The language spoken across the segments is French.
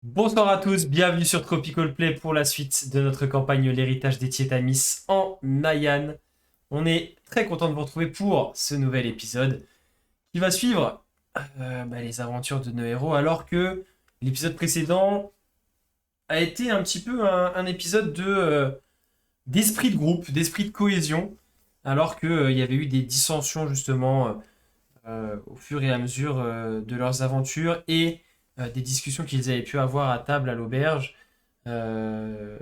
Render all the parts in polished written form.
Bonsoir à tous, bienvenue sur Tropical Play pour la suite de notre campagne L'héritage des Tietamis en Nayan. On est très content de vous retrouver pour ce nouvel épisode qui va suivre les aventures de nos héros alors que l'épisode précédent a été un petit peu un épisode d'esprit de groupe, d'esprit de cohésion alors qu'il y avait eu des dissensions justement au fur et à mesure de leurs aventures et des discussions qu'ils avaient pu avoir à table à l'auberge. Euh,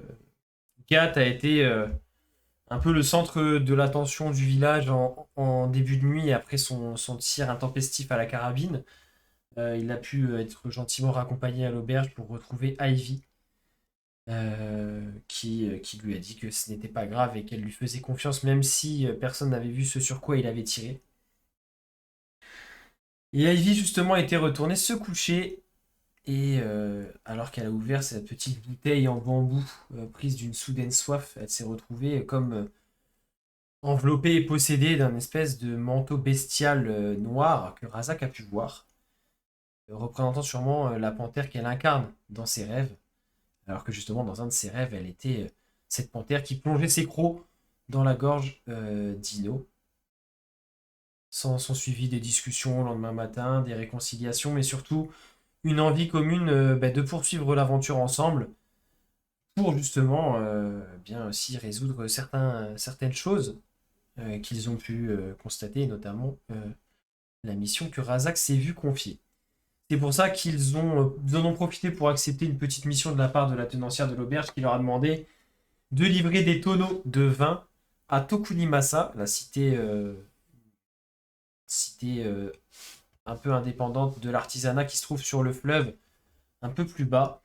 Gat a été un peu le centre de l'attention du village en début de nuit après son tir intempestif à la carabine. Il a pu être gentiment raccompagné à l'auberge pour retrouver Ivy, qui lui a dit que ce n'était pas grave et qu'elle lui faisait confiance même si personne n'avait vu ce sur quoi il avait tiré. Et Ivy justement était retournée se coucher et alors qu'elle a ouvert sa petite bouteille en bambou prise d'une soudaine soif, elle s'est retrouvée comme enveloppée et possédée d'un espèce de manteau bestial noir que Razak a pu voir, représentant sûrement la panthère qu'elle incarne dans ses rêves, alors que justement dans un de ses rêves, elle était cette panthère qui plongeait ses crocs dans la gorge d'Ino. Sont suivies des discussions le lendemain matin, des réconciliations, mais surtout une envie commune de poursuivre l'aventure ensemble pour justement bien aussi résoudre certaines choses qu'ils ont pu constater, notamment la mission que Razak s'est vu confier. C'est pour ça ils en ont profité pour accepter une petite mission de la part de la tenancière de l'auberge qui leur a demandé de livrer des tonneaux de vin à Tokunimasa, la cité un peu indépendante de l'artisanat qui se trouve sur le fleuve un peu plus bas,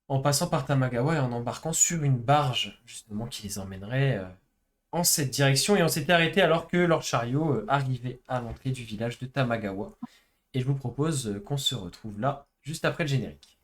en passant par Tamagawa et en embarquant sur une barge, justement, qui les emmènerait en cette direction. Et on s'était arrêté alors que leur chariot arrivait à l'entrée du village de Tamagawa. Et je vous propose qu'on se retrouve là, juste après le générique.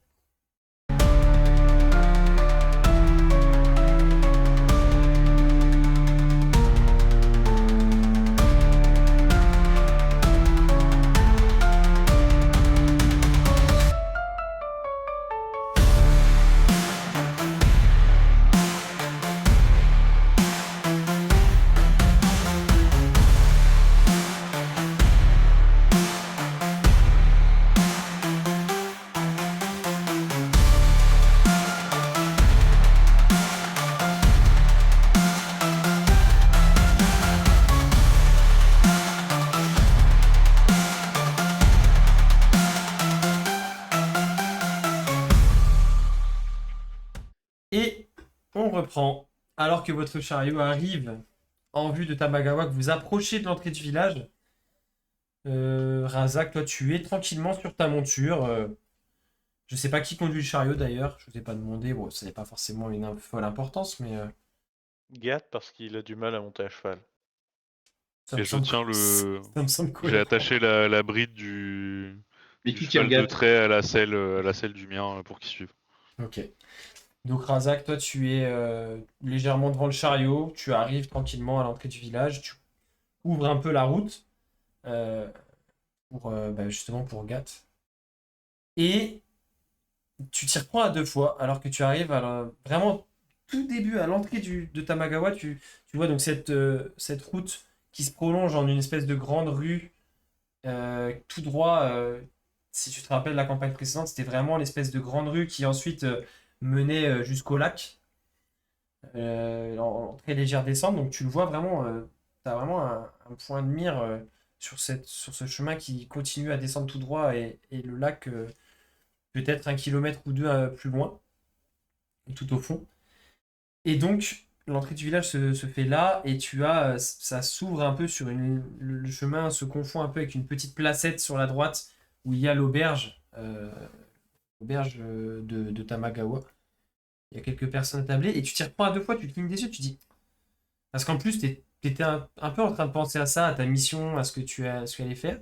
Et on reprend. Alors que votre chariot arrive en vue de Tamagawa, que vous approchez de l'entrée du village, Razak, toi tu es tranquillement sur ta monture. Je sais pas qui conduit le chariot d'ailleurs, je vous ai pas demandé. Bon, ça n'est pas forcément une folle importance, mais Gat parce qu'il a du mal à monter à cheval. ça me Et je semble, tiens ça me semble J'ai cohérent. attaché la bride Mais du qui tire cheval de Gat? trait à la selle du mien pour qu'il suive. Ok. Donc Razak, toi tu es légèrement devant le chariot, tu arrives tranquillement à l'entrée du village, tu ouvres un peu la route euh, justement pour Gat. Et tu t'y reprends à deux fois, alors que tu arrives vraiment tout début, à l'entrée de Tamagawa, tu vois donc cette route qui se prolonge en une espèce de grande rue tout droit. Si tu te rappelles la campagne précédente, c'était vraiment l'espèce de grande rue qui ensuite menait jusqu'au lac, en très légère descente. Donc tu le vois vraiment, tu as vraiment un point de mire sur ce chemin qui continue à descendre tout droit et le lac peut-être 1 kilomètre ou deux plus loin, tout au fond. Et donc, l'entrée du village se fait là, et ça s'ouvre un peu sur le chemin se confond un peu avec une petite placette sur la droite où il y a l'auberge de Tamagawa. Il y a quelques personnes attablées, et tu t'y reprends à deux fois, tu clignes des yeux, tu dis. Parce qu'en plus, t'étais un peu en train de penser à ça, à ta mission, à ce qu'elle allait faire,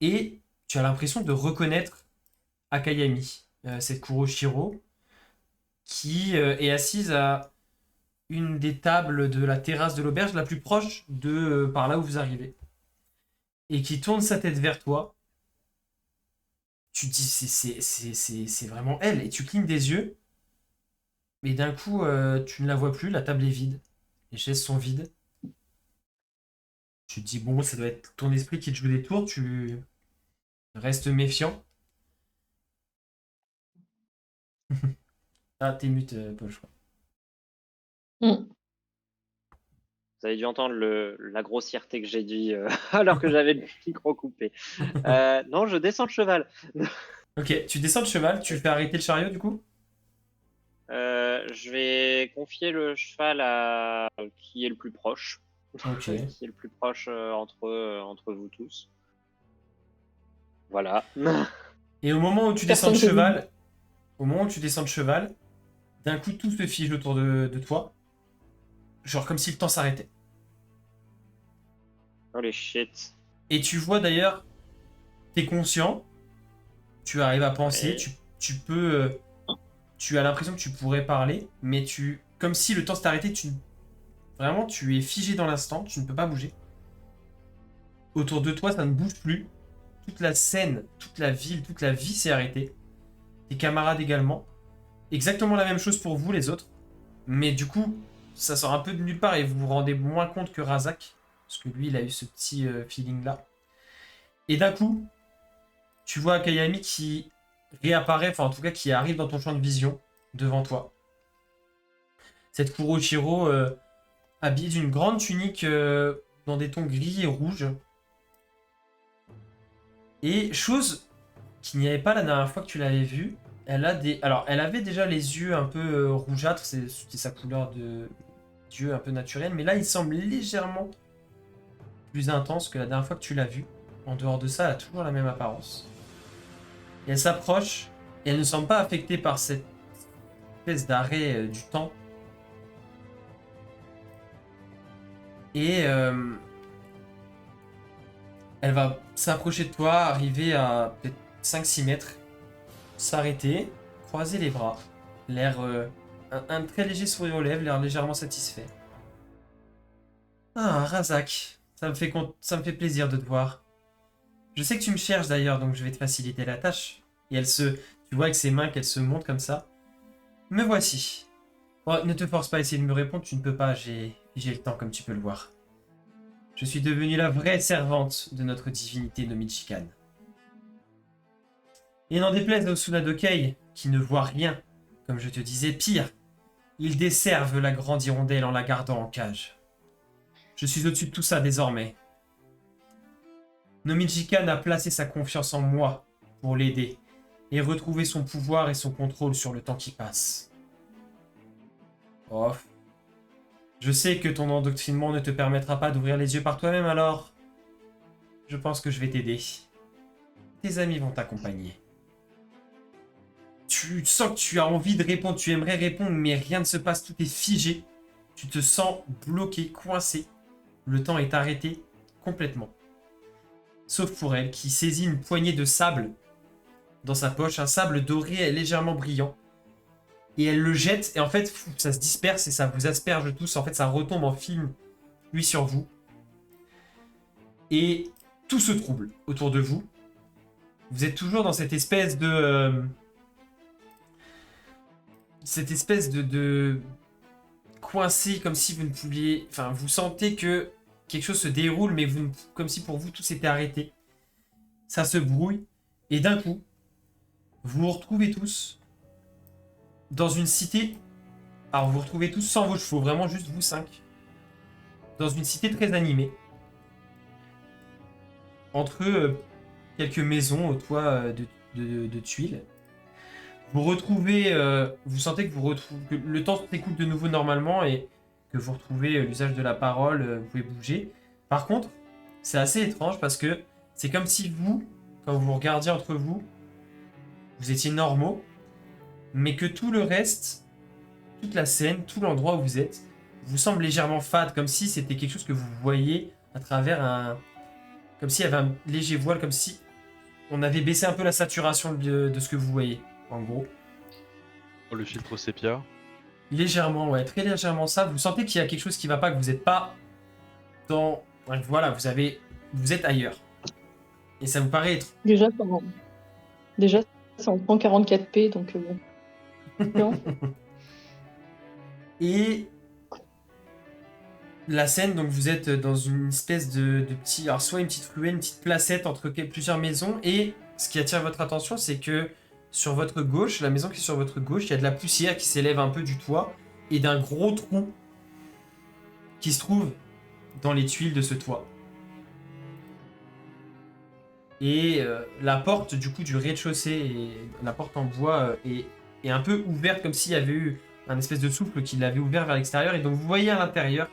et tu as l'impression de reconnaître Akayami, cette Kuroshiro, qui est assise à une des tables de la terrasse de l'auberge la plus proche de par là où vous arrivez. Et qui tourne sa tête vers toi. tu te dis c'est vraiment elle, et tu clignes des yeux, mais d'un coup tu ne la vois plus, la table est vide, les chaises sont vides. Tu te dis bon, ça doit être ton esprit qui te joue des tours, tu restes méfiant. Ah, t'es mute, Paul, je crois. Mm. Vous avez dû entendre la grossièreté que j'ai dit alors que j'avais le micro coupé. Non, je descends de cheval. Ok, tu descends de cheval, tu fais arrêter le chariot du coup? Je vais confier le cheval à qui est le plus proche. Ok. Qui est le plus proche entre vous tous. Voilà. Et au moment où tu descends de Personne te dit. cheval, au moment où tu descends de cheval, d'un coup tout se fige autour de toi, genre comme si le temps s'arrêtait. Holy shit. Et tu vois d'ailleurs, t'es conscient, tu arrives à penser, Ouais. tu peux, tu as l'impression que tu pourrais parler, mais comme si le temps s'était arrêté, vraiment tu es figé dans l'instant, tu ne peux pas bouger. Autour de toi, ça ne bouge plus. Toute la scène, toute la ville, toute la vie s'est arrêtée. Tes camarades également. Exactement la même chose pour vous, les autres. Mais du coup, ça sort un peu de nulle part et vous vous rendez moins compte que Razak. Parce que lui, il a eu ce petit feeling-là. Et d'un coup, tu vois Akayami qui réapparaît, enfin en tout cas qui arrive dans ton champ de vision, devant toi. Cette Kuroshiro habillée d'une grande tunique dans des tons gris et rouges. Et chose qu'il n'y avait pas la dernière fois que tu l'avais vue, elle a des. Alors, elle avait déjà les yeux un peu rougeâtres, c'était sa couleur d'yeux un peu naturelle, mais là, il semble légèrement plus intense que la dernière fois que tu l'as vue. En dehors de ça, elle a toujours la même apparence. Et elle s'approche, et elle ne semble pas affectée par cette espèce d'arrêt du temps. Et elle va s'approcher de toi, arriver à peut-être 5-6 mètres, s'arrêter, croiser les bras, l'air un très léger sourire aux lèvres, l'air légèrement satisfait. Ah, Razak, ça me fait plaisir de te voir. Je sais que tu me cherches d'ailleurs, donc je vais te faciliter la tâche. Et tu vois avec ses mains qu'elle se monte comme ça. Me voici. Oh, ne te force pas à essayer de me répondre, tu ne peux pas, j'ai le temps comme tu peux le voir. Je suis devenue la vraie servante de notre divinité Nomichikan. Et n'en déplaise au Sunadokei, qui ne voit rien, comme je te disais, pire, ils desservent la grande hirondelle en la gardant en cage. Je suis au-dessus de tout ça désormais. Nomichikan a placé sa confiance en moi pour l'aider et retrouver son pouvoir et son contrôle sur le temps qui passe. Oh. Je sais que ton endoctrinement ne te permettra pas d'ouvrir les yeux par toi-même, alors je pense que je vais t'aider. Tes amis vont t'accompagner. Tu sens que tu as envie de répondre, tu aimerais répondre, mais rien ne se passe, tout est figé. Tu te sens bloqué, coincé. Le temps est arrêté complètement. Sauf pour elle, qui saisit une poignée de sable dans sa poche, un sable doré et légèrement brillant. Et elle le jette, et en fait, ça se disperse et ça vous asperge tous. En fait, ça retombe en film, lui sur vous. Et tout se trouble autour de vous. Vous êtes toujours dans cette espèce de... coincé, comme si vous ne pouviez... Enfin, vous sentez que quelque chose se déroule, mais comme si pour vous, tout s'était arrêté. Ça se brouille. Et d'un coup, vous vous retrouvez tous dans une cité. Alors, vous vous retrouvez tous sans vos chevaux, vraiment juste vous 5. Dans une cité très animée. Entre quelques maisons au toit de tuiles. Vous retrouvez, vous sentez que le temps s'écoule de nouveau normalement et que vous retrouvez l'usage de la parole, vous pouvez bouger. Par contre, c'est assez étrange parce que c'est comme si vous, quand vous regardiez entre vous, vous étiez normaux, mais que tout le reste, toute la scène, tout l'endroit où vous êtes, vous semble légèrement fade, comme si c'était quelque chose que vous voyez à travers comme s'il y avait un léger voile, comme si on avait baissé un peu la saturation de ce que vous voyez, en gros. Oh, le filtre sépia. Légèrement, ouais, très légèrement ça. Vous sentez qu'il y a quelque chose qui va pas, que vous n'êtes pas dans... Bref, voilà, vous êtes ailleurs. Et ça vous paraît être... Déjà, Déjà, c'est en 144p, donc bon. Non. Et la scène, donc vous êtes dans une espèce de petit... Alors soit une petite ruelle, une petite placette entre plusieurs maisons. Et ce qui attire votre attention, c'est que sur votre gauche, la maison qui est sur votre gauche, il y a de la poussière qui s'élève un peu du toit. Et d'un gros trou qui se trouve dans les tuiles de ce toit. Et la porte du coup du rez-de-chaussée, et la porte en bois est un peu ouverte comme s'il y avait eu un espèce de souffle qui l'avait ouvert vers l'extérieur. Et donc vous voyez à l'intérieur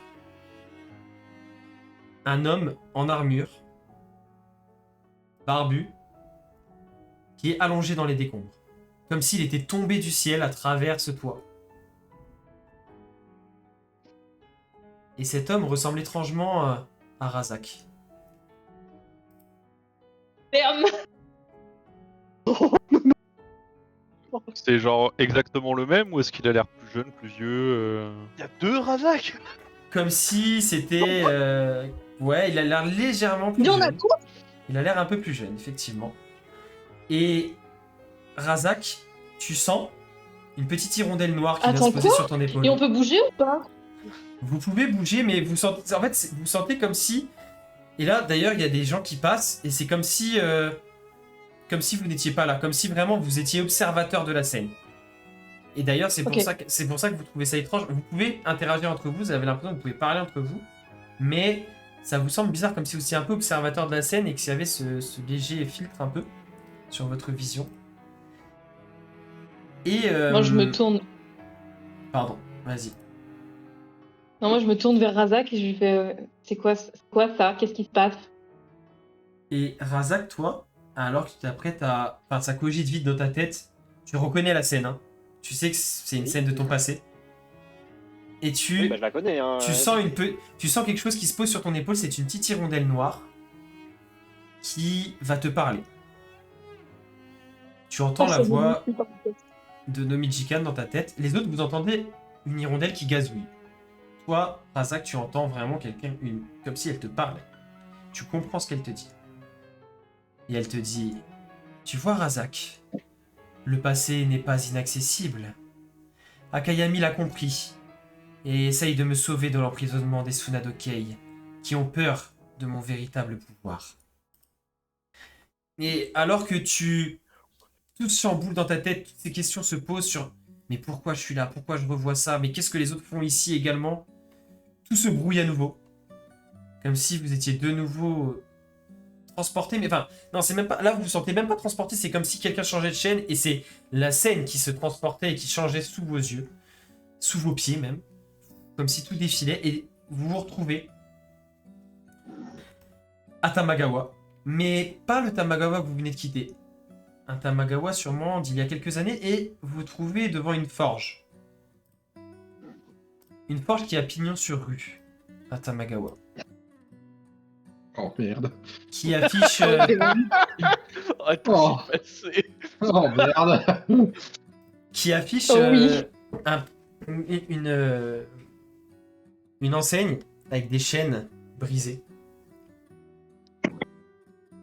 un homme en armure, barbu, qui est allongé dans les décombres. Comme s'il était tombé du ciel à travers ce toit. Et cet homme ressemble étrangement à Razak. Merde. C'est genre exactement le même ou est-ce qu'il a l'air plus jeune, plus vieux Il y a 2 Razak. Comme si c'était... Ouais, il a l'air légèrement plus Il y en a jeune. quoi? Il a l'air un peu plus jeune, effectivement. Et Razak, tu sens une petite hirondelle noire qui vient se poser quoi? sur ton épaule. Et on peut bouger ou pas? Vous pouvez bouger, mais vous sentez... En fait, vous sentez comme si... Et là, d'ailleurs, il y a des gens qui passent, et c'est comme si vous n'étiez pas là. Comme si vraiment vous étiez observateur de la scène. Et d'ailleurs, c'est pour, Ok. pour ça que vous trouvez ça étrange. Vous pouvez interagir entre vous, vous avez l'impression que vous pouvez parler entre vous, mais ça vous semble bizarre, comme si vous étiez un peu observateur de la scène et qu'il y avait ce léger filtre un peu sur votre vision. Et... Moi, je me tourne. Pardon, vas-y. Non, moi, je me tourne vers Razak et je lui fais c'est quoi ça? Qu'est-ce qui se passe? Et Razak, toi, alors que tu t'apprêtes à... Enfin, ça cogite vite dans ta tête, tu reconnais la scène, hein. Tu sais que c'est une Oui. scène de ton passé. Et tu... Oui, bah, je la connais. Hein. Tu sens, tu sens quelque chose qui se pose sur ton épaule, c'est une petite hirondelle noire qui va te parler. Tu entends la voix de Nomijikan dans ta tête. Les autres, vous entendez une hirondelle qui gazouille. Toi, Razak, tu entends vraiment quelqu'un, comme si elle te parlait. Tu comprends ce qu'elle te dit. Et elle te dit, tu vois Razak, le passé n'est pas inaccessible. Akayami l'a compris et essaye de me sauver de l'emprisonnement des Tsunadokei, qui ont peur de mon véritable pouvoir. Et alors que tout chamboule dans ta tête, toutes ces questions se posent sur mais pourquoi je suis là, pourquoi je revois ça, mais qu'est-ce que les autres font ici également? Tout se brouille à nouveau. Comme si vous étiez de nouveau transporté, mais enfin, non, c'est même pas, là vous vous sentez même pas transporté, c'est comme si quelqu'un changeait de chaîne et c'est la scène qui se transportait et qui changeait sous vos yeux, sous vos pieds même, comme si tout défilait et vous vous retrouvez à Tamagawa, mais pas le Tamagawa que vous venez de quitter. Un Tamagawa sûrement d'il y a quelques années et vous vous trouvez devant une forge. Une forge qui a pignon sur rue à Tamagawa. Oh merde. Qui affiche... Oh. Oh merde. qui affiche Oh oui. une enseigne avec des chaînes brisées.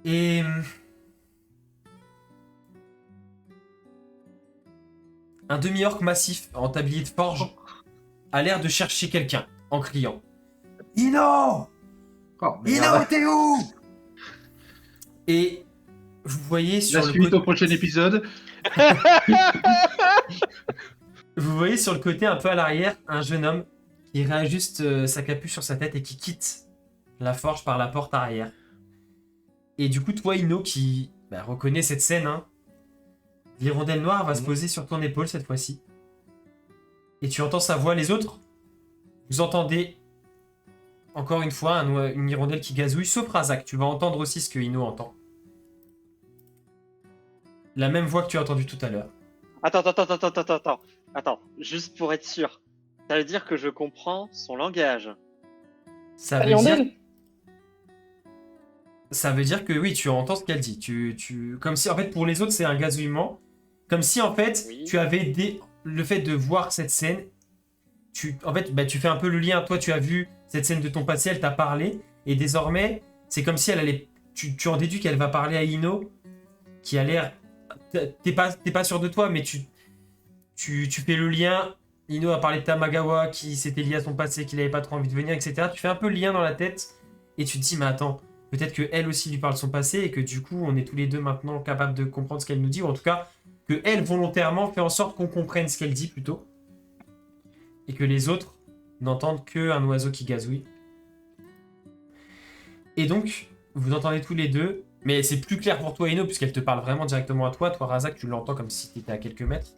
Et... un demi-orc massif en tablier de forge a l'air de chercher quelqu'un en criant « Ino! Oh Ino, merde. t'es où ?» Et vous voyez sur La le suite côté... au prochain épisode. Vous voyez sur le côté un peu à l'arrière un jeune homme qui réajuste sa capuche sur sa tête et qui quitte la forge par la porte arrière. Et du coup, toi, Ino, qui reconnaît cette scène, hein, l'hirondelle noire va se poser sur ton épaule cette fois-ci. Et tu entends sa voix. Les autres, vous entendez encore une fois une hirondelle qui gazouille, sauf Razak. Tu vas entendre aussi ce que Ino entend. La même voix que tu as entendue tout à l'heure. Attends, juste pour être sûr. Ça veut dire que je comprends son langage. Ça veut dire... Hirondelle. Ça veut dire que oui, tu entends ce qu'elle dit. Comme si, en fait, pour les autres, c'est un gazouillement. Comme si, en fait, Oui. tu avais le fait de voir cette scène. En fait, tu fais un peu le lien. Toi, tu as vu cette scène de ton passé, elle t'a parlé. Et désormais, c'est comme si elle allait... Tu en déduis qu'elle va parler à Ino, qui a l'air t'es pas sûr de toi, mais tu fais le lien. Ino a parlé de Tamagawa qui s'était lié à son passé, qu'il avait pas trop envie de venir, etc. Tu fais un peu le lien dans la tête et tu te dis, mais attends, peut-être que elle aussi lui parle de son passé et que du coup, on est tous les deux maintenant capables de comprendre ce qu'elle nous dit, ou en tout cas, que elle volontairement fait en sorte qu'on comprenne ce qu'elle dit plutôt, et que les autres n'entendent qu'un oiseau qui gazouille. Et donc, vous entendez tous les deux, mais c'est plus clair pour toi, Ino, puisqu'elle te parle vraiment directement à toi. Toi, Razak, tu l'entends comme si tu étais à quelques mètres.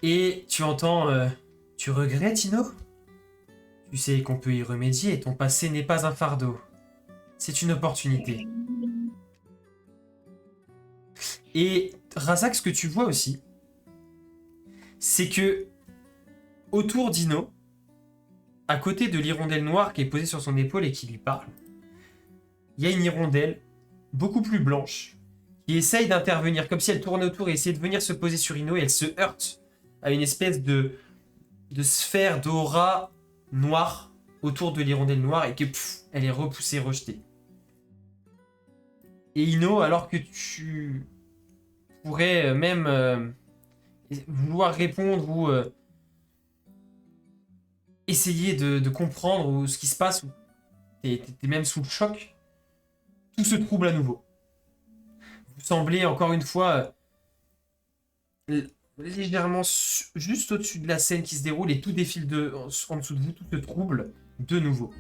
Et tu entends tu regrettes, Ino? Tu sais qu'on peut y remédier, ton passé n'est pas un fardeau. C'est une opportunité. Et Razak, ce que tu vois aussi, c'est que autour d'Ino, à côté de l'hirondelle noire qui est posée sur son épaule et qui lui parle, il y a une hirondelle beaucoup plus blanche qui essaye d'intervenir, comme si elle tournait autour et essayait de venir se poser sur Ino, et elle se heurte à une espèce de sphère d'aura noire autour de l'hirondelle noire et que elle est repoussée, rejetée. Et Ino, alors que tu pourrais même vouloir répondre ou essayer de comprendre ce qui se passe, ou t'es même sous le choc, tout se trouble à nouveau. Vous semblez encore une fois légèrement juste au-dessus de la scène qui se déroule et tout défile en dessous de vous, tout se trouble de nouveau.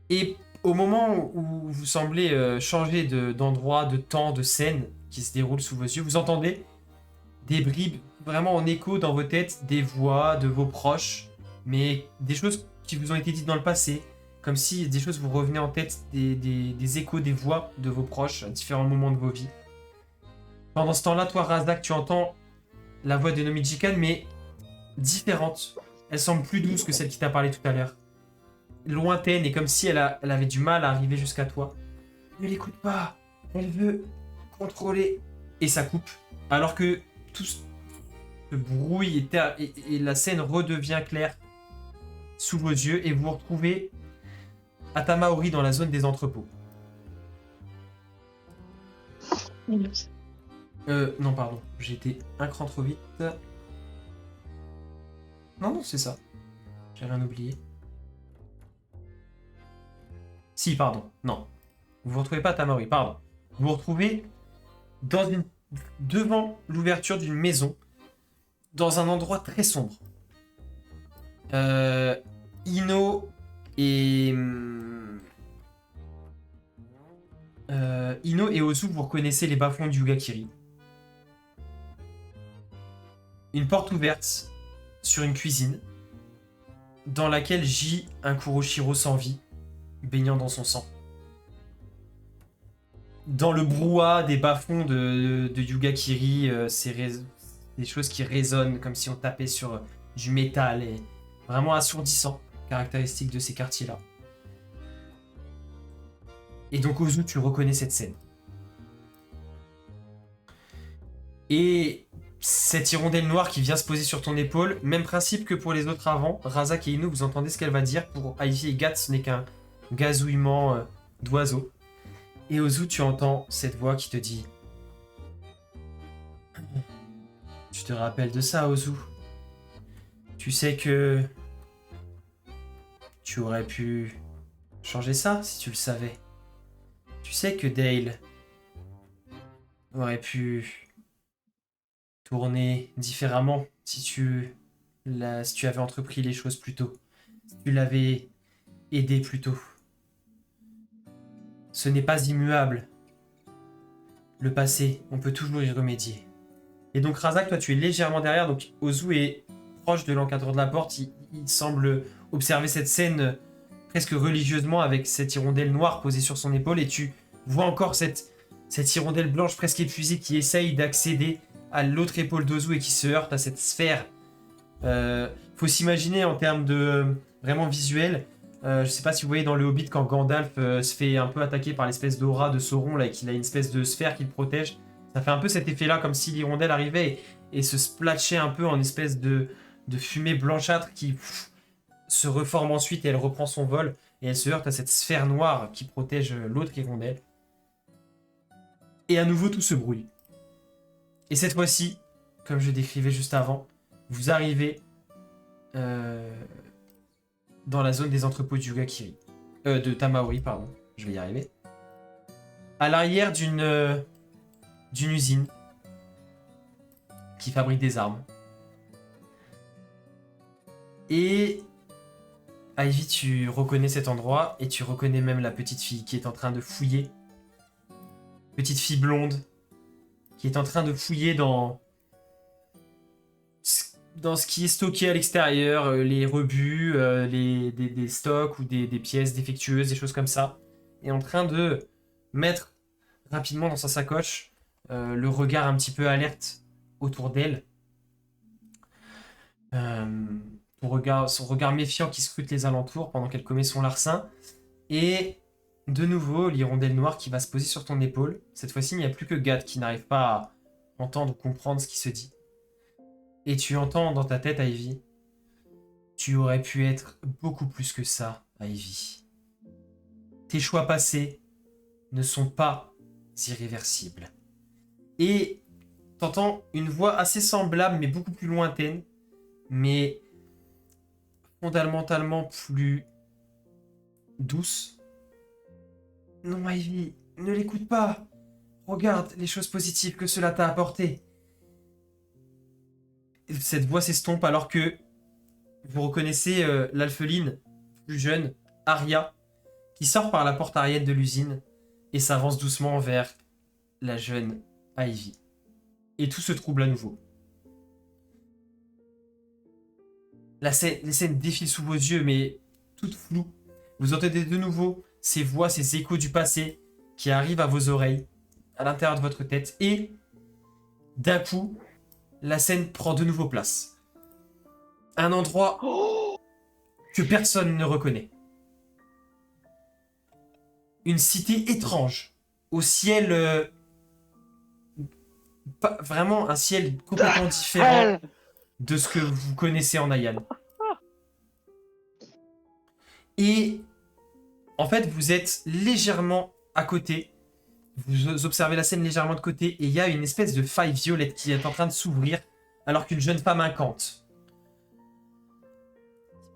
Et au moment où vous semblez changer d'endroit, de temps, de scène qui se déroule sous vos yeux, vous entendez des bribes vraiment en écho dans vos têtes, des voix de vos proches, mais des choses qui vous ont été dites dans le passé, comme si des choses vous revenaient en tête, des échos des voix de vos proches à différents moments de vos vies. Pendant ce temps-là, toi, Razak, tu entends la voix de Nomijikan, mais différente. Elle semble plus douce que celle qui t'a parlé tout à l'heure. Lointaine, et comme si elle avait du mal à arriver jusqu'à toi. Ne l'écoute pas, elle veut contrôler. Et ça coupe. Alors que tout se brouille et la scène redevient claire sous vos yeux, et vous vous retrouvez à Tamaori dans la zone des entrepôts. Non, pardon, j'ai été un cran trop vite. Non, c'est ça. J'ai rien oublié. Si, pardon, non. Vous vous retrouvez pas à Tamaori, pardon. Vous vous retrouvez devant l'ouverture d'une maison, dans un endroit très sombre. Ino et Ozu, vous reconnaissez les bas-fonds du Yugakiri. Une porte ouverte sur une cuisine dans laquelle gît un Kuroshiro sans vie, baignant dans son sang. Dans le brouhaha des bas-fonds de Yugakiri, c'est des choses qui résonnent comme si on tapait sur du métal, et vraiment assourdissant, caractéristique de ces quartiers-là. Et donc Ozu, tu reconnais cette scène. Et cette hirondelle noire qui vient se poser sur ton épaule, même principe que pour les autres avant. Razak et Ino, vous entendez ce qu'elle va dire. Pour Ivy et Gat, ce n'est qu'un gazouillement d'oiseaux. Et Ozu, tu entends cette voix qui te dit: tu te rappelles de ça, Ozu? Tu sais que tu aurais pu changer ça si tu le savais. Tu sais que Dale aurait pu tourner différemment si tu avais entrepris les choses plus tôt, si tu l'avais aidé plus tôt. Ce n'est pas immuable. Le passé, on peut toujours y remédier. Et donc Razak, toi tu es légèrement derrière, donc Ozu est proche de l'encadreur de la porte, il semble observer cette scène presque religieusement avec cette hirondelle noire posée sur son épaule, et tu vois encore cette hirondelle blanche presque épuisée qui essaye d'accéder à l'autre épaule d'Ozu et qui se heurte à cette sphère. Faut s'imaginer en termes de vraiment visuel, je sais pas si vous voyez dans le Hobbit quand Gandalf se fait un peu attaquer par l'espèce d'aura de Sauron là, et qu'il a une espèce de sphère qui le protège. Ça fait un peu cet effet là, comme si l'hirondelle arrivait et se splatchait un peu en espèce de fumée blanchâtre qui se reforme ensuite, et elle reprend son vol et elle se heurte à cette sphère noire qui protège l'autre hirondelle. Et à nouveau, tout se brouille. Et cette fois-ci, comme je décrivais juste avant, vous arrivez dans la zone des entrepôts du Gakiri. De Tamaori, pardon. Je vais y arriver. À l'arrière d'une usine qui fabrique des armes. Et Ivy, tu reconnais cet endroit et tu reconnais même la petite fille qui est en train de fouiller. Petite fille blonde qui est en train de fouiller dans ce qui est stocké à l'extérieur, les rebuts, des stocks ou des pièces défectueuses, des choses comme ça. Et en train de mettre rapidement dans sa sacoche le regard un petit peu alerte autour d'elle. Son regard méfiant qui scrute les alentours pendant qu'elle commet son larcin. Et de nouveau, l'hirondelle noire qui va se poser sur ton épaule. Cette fois-ci, il n'y a plus que Gat qui n'arrive pas à entendre ou comprendre ce qui se dit. Et tu entends dans ta tête, Ivy, tu aurais pu être beaucoup plus que ça, Ivy. Tes choix passés ne sont pas irréversibles. Et t'entends une voix assez semblable, mais beaucoup plus lointaine, mais fondamentalement plus douce. Non, Ivy, ne l'écoute pas. Regarde les choses positives que cela t'a apportées. Cette voix s'estompe alors que vous reconnaissez l'alpheline plus jeune, Aria, qui sort par la porte arrière de l'usine et s'avance doucement vers la jeune Ivy. Et tout se trouble à nouveau. Les scènes défilent sous vos yeux, mais toutes floues. Vous entendez de nouveau ces voix, ces échos du passé qui arrivent à vos oreilles, à l'intérieur de votre tête. Et d'un coup, la scène prend de nouveau place. Un endroit que personne ne reconnaît. Une cité étrange, au ciel... vraiment un ciel complètement différent de ce que vous connaissez en Nayan. Et en fait, vous êtes légèrement à côté. Vous observez la scène légèrement de côté et il y a une espèce de faille violette qui est en train de s'ouvrir alors qu'une jeune femme incante.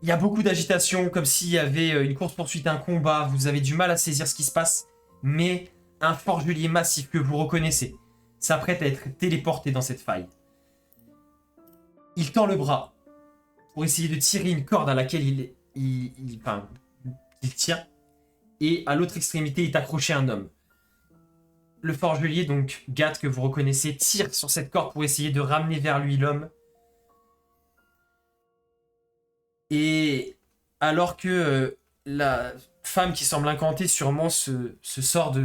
Il y a beaucoup d'agitation, comme s'il y avait une course-poursuite, un combat. Vous avez du mal à saisir ce qui se passe, mais un forgelier massif que vous reconnaissez s'apprête à être téléporté dans cette faille. Il tend le bras pour essayer de tirer une corde à laquelle il tient, et à l'autre extrémité est accroché un homme. Le forgelier, donc Gat, que vous reconnaissez, tire sur cette corde pour essayer de ramener vers lui l'homme. Et alors que la femme qui semble incantée, sûrement ce sort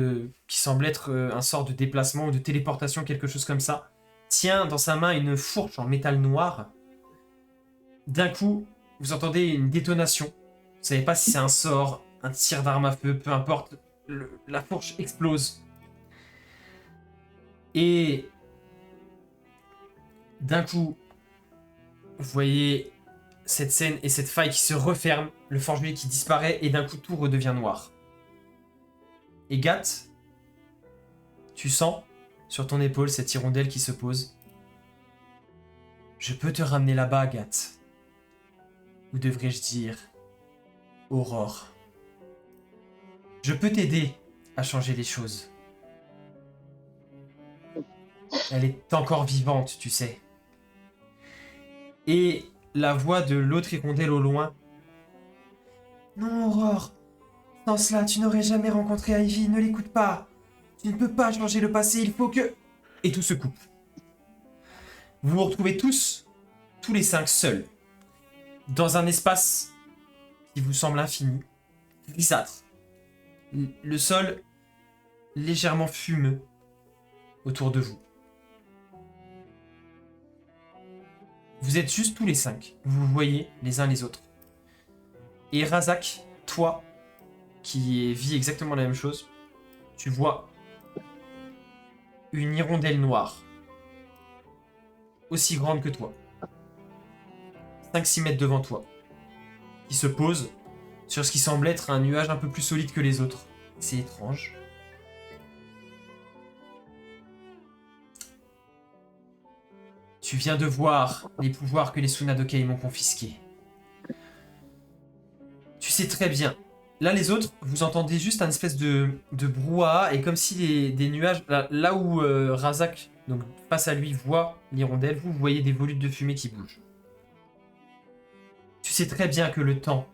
qui semble être un sort de déplacement ou de téléportation, quelque chose comme ça, tient dans sa main une fourche en métal noir. D'un coup, vous entendez une détonation. Vous ne savez pas si c'est un sort, un tir d'arme à feu, peu importe. La fourche explose. Et d'un coup, vous voyez cette scène et cette faille qui se referme, le forgelet qui disparaît et d'un coup tout redevient noir. Et Gat, tu sens sur ton épaule cette hirondelle qui se pose. Je peux te ramener là-bas, Gat. Ou devrais-je dire Aurore. Je peux t'aider à changer les choses. Elle est encore vivante, tu sais. Et la voix de l'autre hirondelle au loin. Non, Aurore. Sans cela, tu n'aurais jamais rencontré Ivy. Ne l'écoute pas. Tu ne peux pas changer le passé. Il faut que... Et tout se coupe. Vous vous retrouvez tous les 5 seuls, dans un espace qui vous semble infini, grisâtre. Le sol légèrement fumeux autour de vous. Vous êtes juste tous les 5. Vous vous voyez les uns les autres. Et Razak, toi, qui vis exactement la même chose, tu vois une hirondelle noire, aussi grande que toi, 5-6 mètres devant toi, qui se pose sur ce qui semble être un nuage un peu plus solide que les autres. C'est étrange. Tu viens de voir les pouvoirs que les Tsunadokei m'ont confisqués. Tu sais très bien. Là, les autres, vous entendez juste un espèce de brouhaha et comme si des nuages... Là où Razak, donc face à lui, voit l'hirondelle, vous voyez des volutes de fumée qui bougent. Tu sais très bien que le temps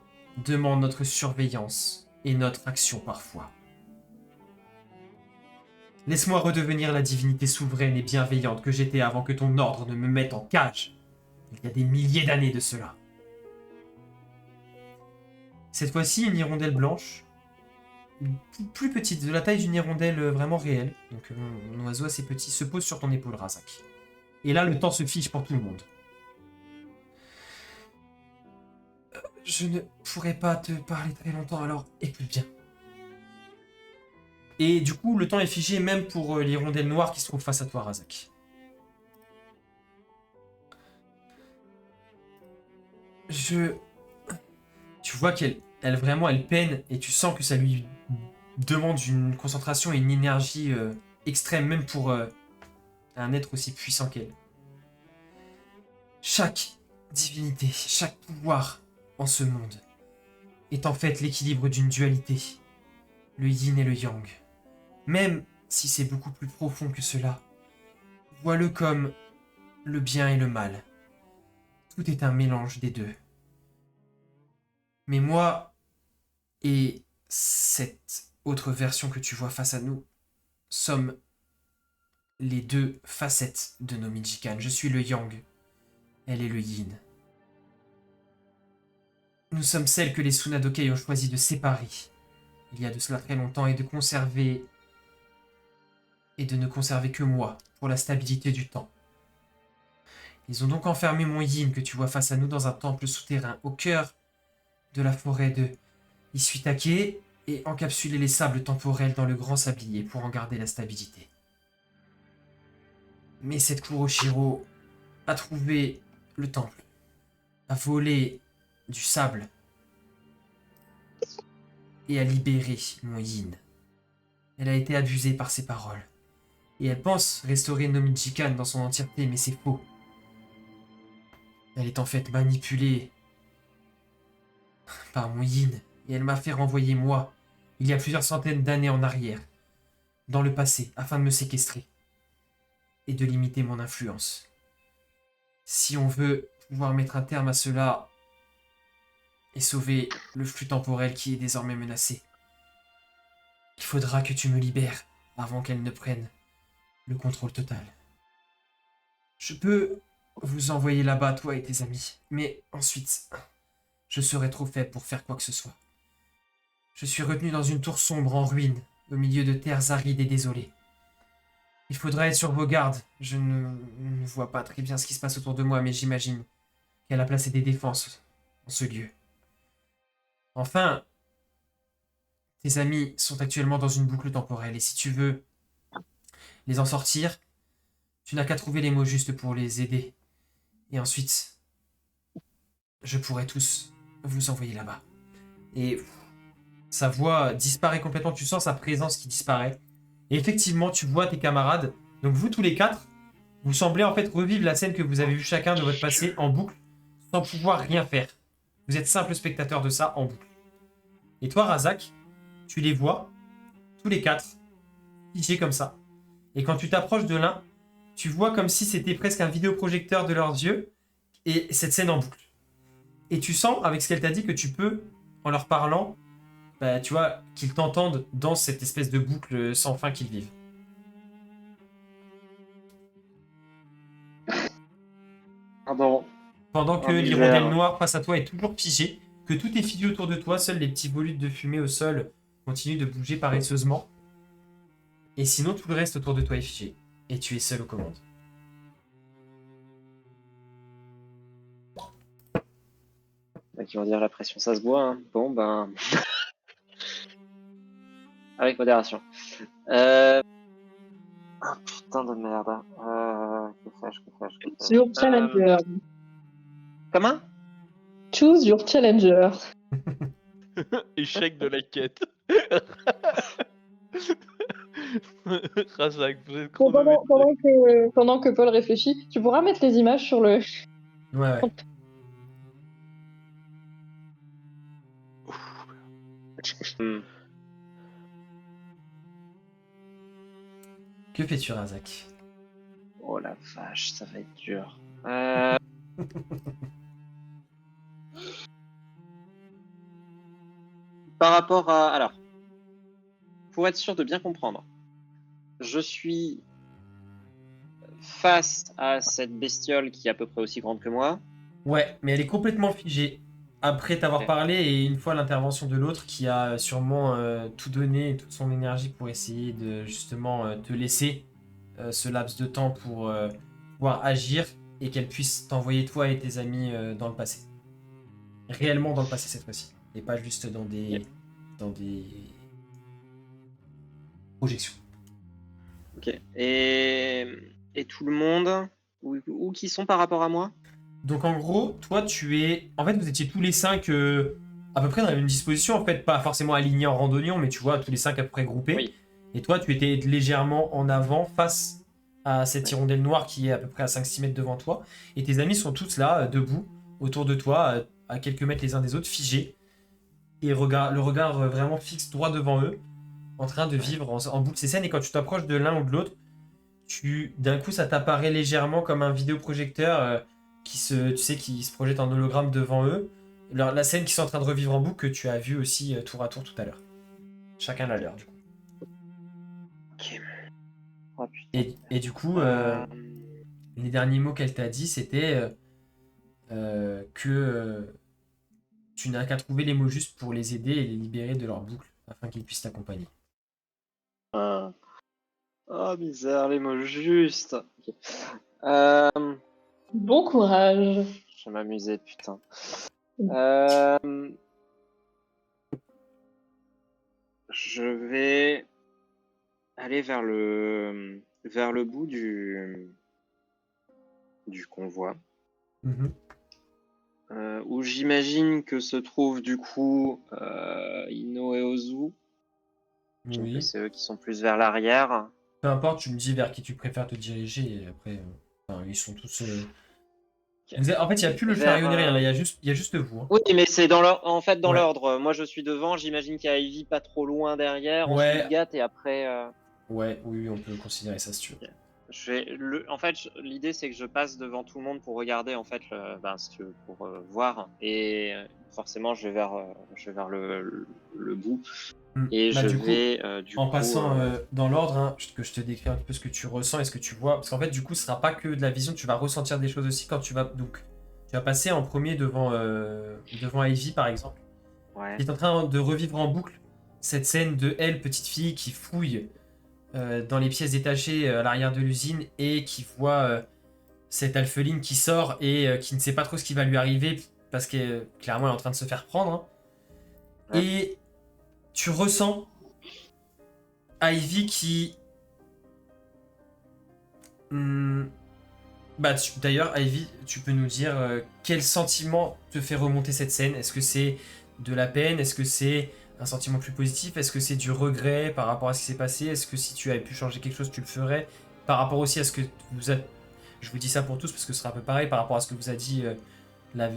demande notre surveillance et notre action parfois. Laisse-moi redevenir la divinité souveraine et bienveillante que j'étais avant que ton ordre ne me mette en cage. Il y a des milliers d'années de cela. Cette fois-ci, une hirondelle blanche, plus petite, de la taille d'une hirondelle vraiment réelle, donc un oiseau assez petit, se pose sur ton épaule, Razak. Et là, le temps se fige pour tout le monde. Je ne pourrais pas te parler très longtemps, alors écoute bien. Et du coup, le temps est figé même pour l'hirondelle noire qui se trouve face à toi, Razak. Tu vois qu'elle elle peine et tu sens que ça lui demande une concentration et une énergie extrême, même pour un être aussi puissant qu'elle. Chaque divinité, chaque pouvoir en ce monde est en fait l'équilibre d'une dualité, le yin et le yang. Même si c'est beaucoup plus profond que cela, vois-le comme le bien et le mal. Tout est un mélange des deux. Mais moi et cette autre version que tu vois face à nous sommes les deux facettes de nos Mijikan. Je suis le yang, elle est le yin. Nous sommes celles que les Tsunadokei ont choisi de séparer il y a de cela très longtemps et de ne conserver que moi pour la stabilité du temps. Ils ont donc enfermé mon yin que tu vois face à nous dans un temple souterrain au cœur de la forêt de Isuitake et encapsulé les sables temporels dans le grand sablier pour en garder la stabilité. Mais cette Kuroshiro a trouvé le temple, a volé du sable et a libéré mon yin. Elle a été abusée par ses paroles. Et elle pense restaurer Nomijikan dans son entièreté, mais c'est faux. Elle est en fait manipulée par mon yin, et elle m'a fait renvoyer moi, il y a plusieurs centaines d'années en arrière, dans le passé, afin de me séquestrer et de limiter mon influence. Si on veut pouvoir mettre un terme à cela et sauver le flux temporel qui est désormais menacé, il faudra que tu me libères avant qu'elle ne prenne le contrôle total. Je peux vous envoyer là-bas, toi et tes amis, mais ensuite, je serai trop faible pour faire quoi que ce soit. Je suis retenu dans une tour sombre en ruine, au milieu de terres arides et désolées. Il faudra être sur vos gardes. Je ne vois pas très bien ce qui se passe autour de moi, mais j'imagine qu'elle a placé des défenses en ce lieu. Enfin, tes amis sont actuellement dans une boucle temporelle, et si tu veux les en sortir, tu n'as qu'à trouver les mots justes pour les aider. Et ensuite, je pourrai tous vous envoyer là-bas. Et sa voix disparaît complètement, tu sens sa présence qui disparaît. Et effectivement, tu vois tes camarades, donc vous tous les quatre, vous semblez en fait revivre la scène que vous avez vue chacun de votre passé en boucle, sans pouvoir rien faire. Vous êtes simple spectateur de ça en boucle. Et toi, Razak, tu les vois, tous les quatre, figés comme ça. Et quand tu t'approches de l'un, tu vois comme si c'était presque un vidéoprojecteur de leurs yeux, et cette scène en boucle. Et tu sens, avec ce qu'elle t'a dit, que tu peux, en leur parlant, bah, tu vois, qu'ils t'entendent dans cette espèce de boucle sans fin qu'ils vivent. Pardon. Pendant que Oh, l'hirondelle misère. noire face à toi est toujours figée, que tout est figé autour de toi, seuls les petits volutes de fumée au sol continuent de bouger paresseusement. Et sinon, tout le reste autour de toi est figé. Et tu es seul aux commandes. Qui vont dire la pression, ça se boit. Hein. Bon, ben. Avec modération. Ah, putain de merde. Que fais-je Choose your challenger. Comment? Choose your challenger. Échec de la quête. Razak, vous êtes Bon, chronométré. pendant que Paul réfléchit, tu pourras mettre les images sur le. Ouais. Hmm. Que fais-tu, Razak? Oh la vache, ça va être dur. Par rapport à... Alors, pour être sûr de bien comprendre, je suis face à cette bestiole qui est à peu près aussi grande que moi. Ouais, mais elle est complètement figée. Après t'avoir Ok. parlé et une fois l'intervention de l'autre qui a sûrement tout donné, toute son énergie pour essayer de justement te laisser ce laps de temps pour pouvoir agir et qu'elle puisse t'envoyer toi et tes amis dans le passé. Réellement dans le passé cette fois-ci. Et pas juste Yep. dans des projections. Ok. Et tout le monde, où qui sont par rapport à moi? Donc en gros, toi tu es... En fait vous étiez tous les 5 à peu près dans la même disposition, en fait pas forcément alignés en randonnion, mais tu vois tous les 5 à peu près groupés. Oui. Et toi tu étais légèrement en avant face à cette Ouais. hirondelle noire qui est à peu près à 5-6 mètres devant toi. Et tes amis sont tous là, debout, autour de toi, à quelques mètres les uns des autres, figés. Et le regard vraiment fixe droit devant eux, en train de vivre en boucle ces scènes. Et quand tu t'approches de l'un ou de l'autre, d'un coup, ça t'apparaît légèrement comme un vidéoprojecteur qui se projette en hologramme devant eux. La scène qu'ils sont en train de revivre en boucle que tu as vu aussi tour à tour tout à l'heure. Chacun la leur, du coup. Ok. Oh putain. Et du coup, Euh, les derniers mots qu'elle t'a dit, c'était que tu n'as qu'à trouver les mots justes pour les aider et les libérer de leur boucle afin qu'ils puissent t'accompagner. ah. Oh misère, les mots justes. Ok. Euh, Bon courage. je vais m'amuser, putain. Mm. Je vais aller vers le bout du convoi, Mhm. où j'imagine que se trouvent du coup Ino et Ozu. J'imagine que Oui. c'est eux qui sont plus vers l'arrière. Peu importe, tu me dis vers qui tu préfères te diriger et après, enfin, ils sont tous. Ok. En fait, il n'y a plus le Vers, chariot ni rien, là, il y a juste vous. Hein. Oui, mais c'est dans l'ordre. En fait, dans Ouais. l'ordre. Moi, je suis devant. J'imagine qu'il y a Ivy pas trop loin derrière. Ensuite, Ouais, Gat et après. ouais, oui, on peut considérer ça si tu veux. Ok. En fait, l'idée c'est que je passe devant tout le monde pour regarder en fait, si tu veux, pour voir. Et forcément, je vais vers le bout. Et Bah, je du coup, vais du en coup. passant dans l'ordre, hein, que je te décris un peu ce que tu ressens et ce que tu vois, parce qu'en fait, du coup, ce sera pas que de la vision, tu vas ressentir des choses aussi quand tu vas. Donc, tu vas passer en premier devant Ivy, par exemple, Ouais. qui est en train de revivre en boucle cette scène de elle, petite fille, qui fouille dans les pièces détachées à l'arrière de l'usine et qui voit cette alpheline qui sort et qui ne sait pas trop ce qui va lui arriver parce que clairement elle est en train de se faire prendre. Hein. Ouais. Et tu ressens Ivy qui... D'ailleurs, Ivy, tu peux nous dire quel sentiment te fait remonter cette scène? Est-ce que c'est de la peine? Est-ce que c'est un sentiment plus positif? Est-ce que c'est du regret par rapport à ce qui s'est passé? Est-ce que si tu avais pu changer quelque chose, tu le ferais? Par rapport aussi à ce que vous a... Je vous dis ça pour tous parce que ce sera un peu pareil par rapport à ce que vous a dit la,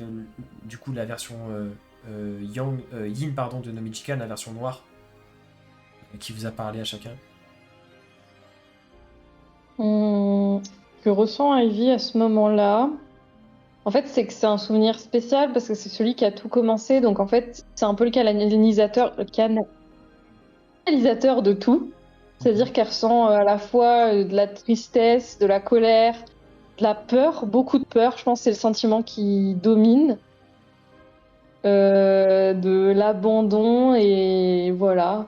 du coup la version Yin pardon, de Nomichikan, la version noire, qui vous a parlé à chacun. Je ressens Ivy à ce moment-là. En fait, c'est que c'est un souvenir spécial parce que c'est celui qui a tout commencé. Donc, en fait, c'est un peu le canalisateur de tout. C'est-à-dire qu'elle ressent à la fois de la tristesse, de la colère, de la peur, beaucoup de peur. Je pense que c'est le sentiment qui domine, de l'abandon et voilà,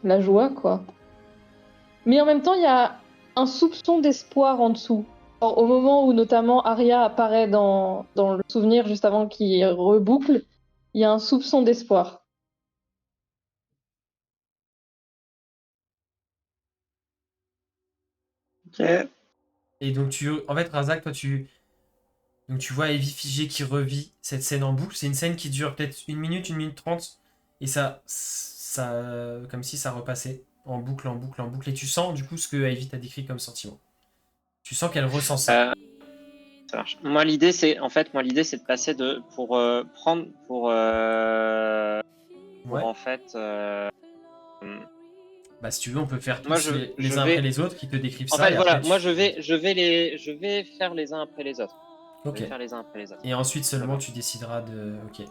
la joie, quoi. Mais en même temps, il y a un soupçon d'espoir en dessous. Alors, au moment où notamment Arya apparaît dans le souvenir juste avant qu'il reboucle, il y a un soupçon d'espoir. Ok. Et donc en fait Razak, toi donc tu vois Ivy figée qui revit cette scène en boucle. C'est une scène qui dure peut-être 1 minute, 1 minute 30 et ça comme si ça repassait. en boucle, en boucle, en boucle. Et tu sens du coup ce que Ivy t'a décrit comme sentiment. Tu sens qu'elle ressent ça. Ça marche. Moi, l'idée, c'est de passer Ouais. en fait. Bah si tu veux, on peut faire Moi, tous les je uns vais. après les autres qui te décrivent En ça. fait, Et voilà. après, Moi, je vais faire les uns après les autres. Je Ok. vais faire les uns après les autres. Et ensuite seulement D'abord. tu décideras de. Ok.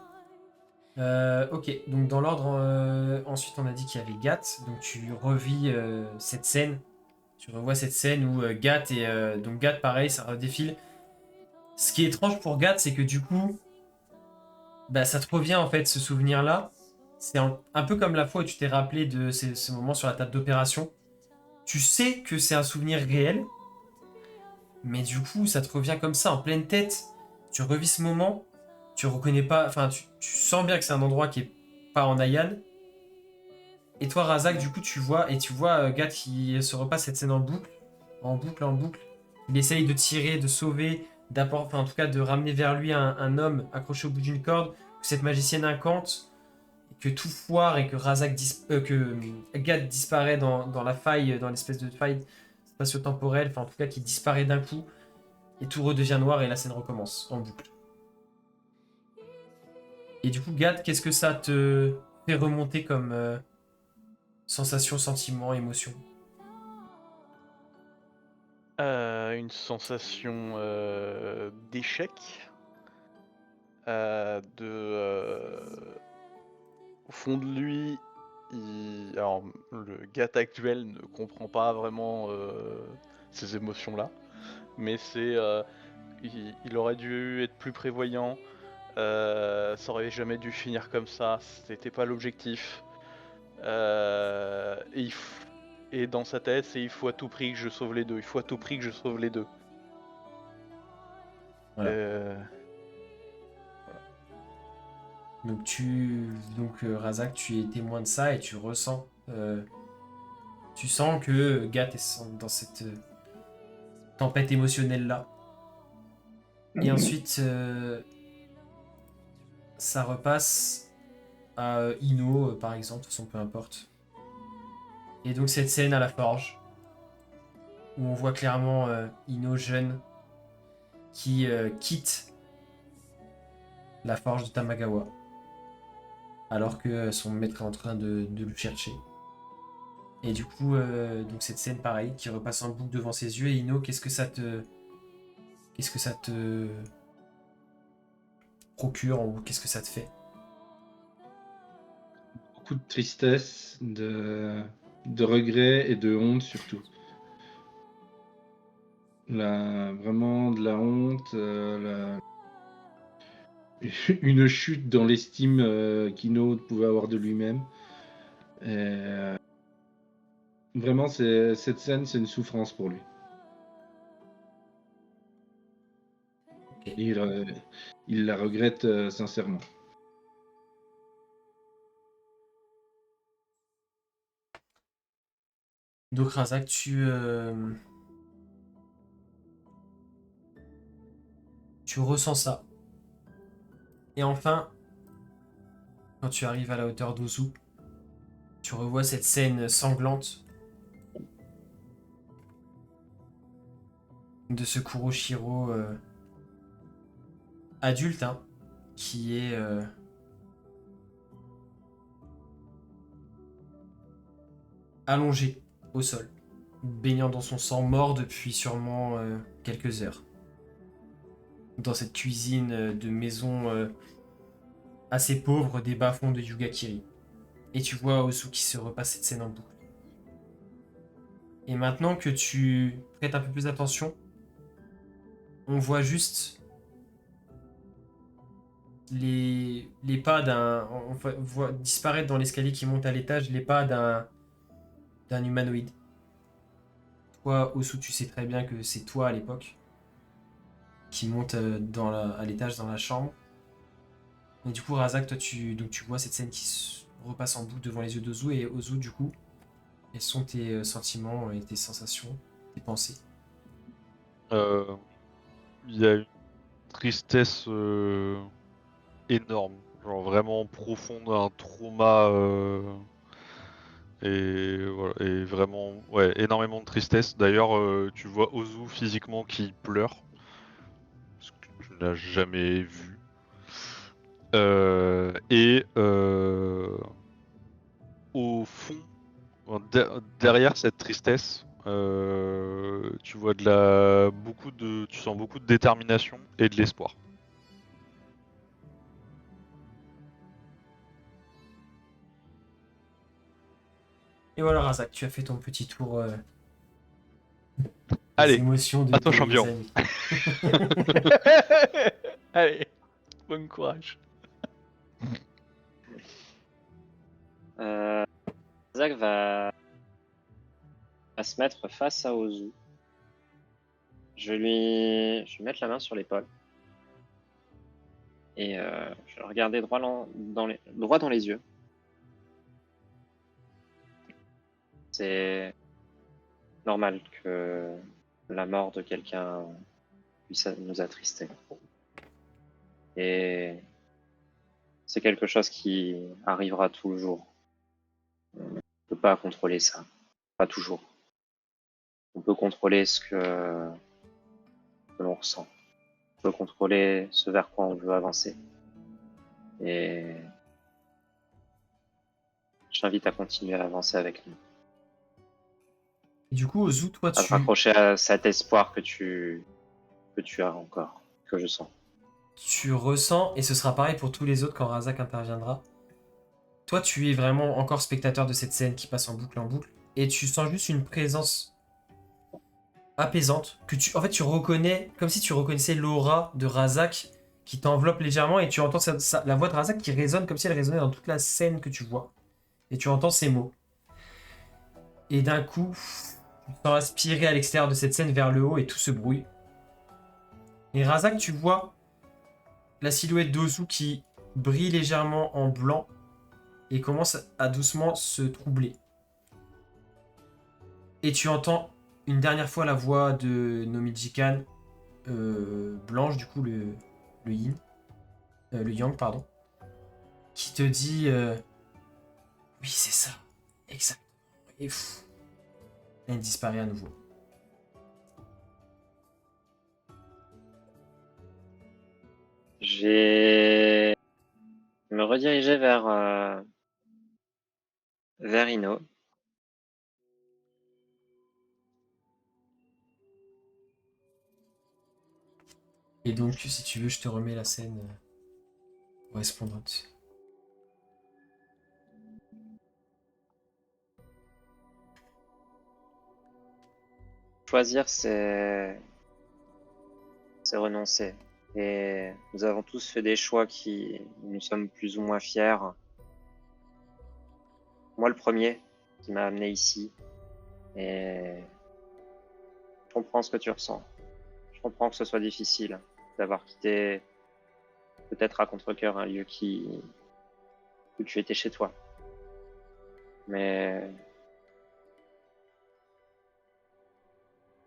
Ok, donc dans l'ordre, ensuite on a dit qu'il y avait Gat, donc tu revis cette scène, tu revois cette scène où Gat et donc Gat pareil, ça redéfile. Ce qui est étrange pour Gat, c'est que du coup, bah ça te revient en fait ce souvenir-là. C'est un peu comme la fois où tu t'es rappelé de ce moment sur la table d'opération. Tu sais que c'est un souvenir réel, mais du coup ça te revient comme ça en pleine tête. Tu revis ce moment, tu reconnais pas, enfin tu sens bien que c'est un endroit qui est pas en Nayan. Et toi, Razak, du coup, tu vois Gat qui se repasse cette scène en boucle, en boucle, en boucle. Il essaye de tirer, de sauver, enfin, en tout cas, de ramener vers lui un homme accroché au bout d'une corde, que cette magicienne incante, que tout foire et que Gat disparaît dans la faille, dans l'espèce de faille spatio-temporelle, enfin, en tout cas, qui disparaît d'un coup, et tout redevient noir et la scène recommence en boucle. Et du coup, Gat, qu'est-ce que ça te fait remonter comme sensation, sentiment, émotion? Une sensation d'échec. Au fond de lui, alors, le gars actuel ne comprend pas vraiment ces émotions-là, mais il aurait dû être plus prévoyant. Ça aurait jamais dû finir comme ça. C'était pas l'objectif. Et dans sa tête, c'est il faut à tout prix que je sauve les deux. Il faut à tout prix que je sauve les deux. Voilà. Euh, Donc, Razak, tu es témoin de ça et tu ressens. Tu sens que Gat est dans cette tempête émotionnelle-là. Et ensuite, ça repasse à Ino, par exemple, de toute façon, peu importe. Et donc, cette scène à la forge, où on voit clairement Ino jeune qui quitte la forge de Tamagawa, alors que son maître est en train de le chercher. Et du coup, donc cette scène pareil, qui repasse en boucle devant ses yeux. Et Ino, qu'est-ce que ça te procure ou qu'est-ce que ça te fait? Beaucoup de tristesse, de regret et de honte surtout. Vraiment de la honte, une chute dans l'estime qu'Ino pouvait avoir de lui-même. Vraiment, cette scène, c'est une souffrance pour lui. Ok. Et il la regrette sincèrement. Donc Razak, tu ressens ça. Et enfin, quand tu arrives à la hauteur d'Ozu, tu revois cette scène sanglante de ce Kuroshiro adulte, hein, qui est allongé au sol, baignant dans son sang, mort depuis sûrement quelques heures. Dans cette cuisine de maison assez pauvre des bas-fonds de Yugakiri. Et tu vois Ozu qui se repasse cette scène en boucle. Et maintenant que tu prêtes un peu plus attention, on voit juste les pas d'un... On voit disparaître dans l'escalier qui monte à l'étage les pas d'un humanoïde. Toi, Osu, tu sais très bien que c'est toi à l'époque qui monte à l'étage dans la chambre. Et du coup, Razak, toi, tu vois cette scène qui se repasse en boucle devant les yeux d'Ozu. Et Ozu, du coup, quels sont tes sentiments et tes sensations, tes pensées? Il y a une tristesse énorme, genre vraiment profonde, un trauma Et voilà, et vraiment, ouais, énormément de tristesse. D'ailleurs, tu vois Ozu physiquement qui pleure, ce que tu n'as jamais vu. Et au fond, derrière cette tristesse, tu vois tu sens beaucoup de détermination et de l'espoir. Et voilà, Razak, tu as fait ton petit tour des Allez, émotions de à toi, tes champion. amis. Allez, bon courage. Zach va se mettre face à Ozu. Je vais mettre la main sur l'épaule. Et je vais le regarder droit dans les yeux. C'est normal que la mort de quelqu'un puisse nous attrister. Et c'est quelque chose qui arrivera toujours. On ne peut pas contrôler ça. Pas toujours. On peut contrôler ce que l'on ressent. On peut contrôler ce vers quoi on veut avancer. Et je t'invite à continuer à avancer avec nous. Et du coup, Ozu, toi, À te tu, raccrocher à cet espoir que tu as encore, que je sens. tu ressens, et ce sera pareil pour tous les autres quand Razak interviendra. Toi, tu es vraiment encore spectateur de cette scène qui passe en boucle, et tu sens juste une présence apaisante en fait, tu reconnais, comme si tu reconnaissais l'aura de Razak qui t'enveloppe légèrement, et tu entends la voix de Razak qui résonne comme si elle résonnait dans toute la scène que tu vois. Et tu entends ces mots. Et d'un coup, tu te sens aspiré à l'extérieur de cette scène vers le haut et tout se brouille. Et Razak, tu vois la silhouette d'Ozu qui brille légèrement en blanc et commence à doucement se troubler. Et tu entends une dernière fois la voix de Nomijikan, blanche du coup, le yin, le yang, pardon, qui te dit oui, c'est ça, exactement. Et elle disparaît à nouveau. Je vais me rediriger vers Ino. Et donc, si tu veux, je te remets la scène correspondante. Choisir, c'est renoncer. Et nous avons tous fait des choix qui nous sommes plus ou moins fiers. Moi, le premier, qui m'a amené ici. Et je comprends ce que tu ressens. Je comprends que ce soit difficile d'avoir quitté, peut-être à contre-cœur, un lieu où tu étais chez toi. Mais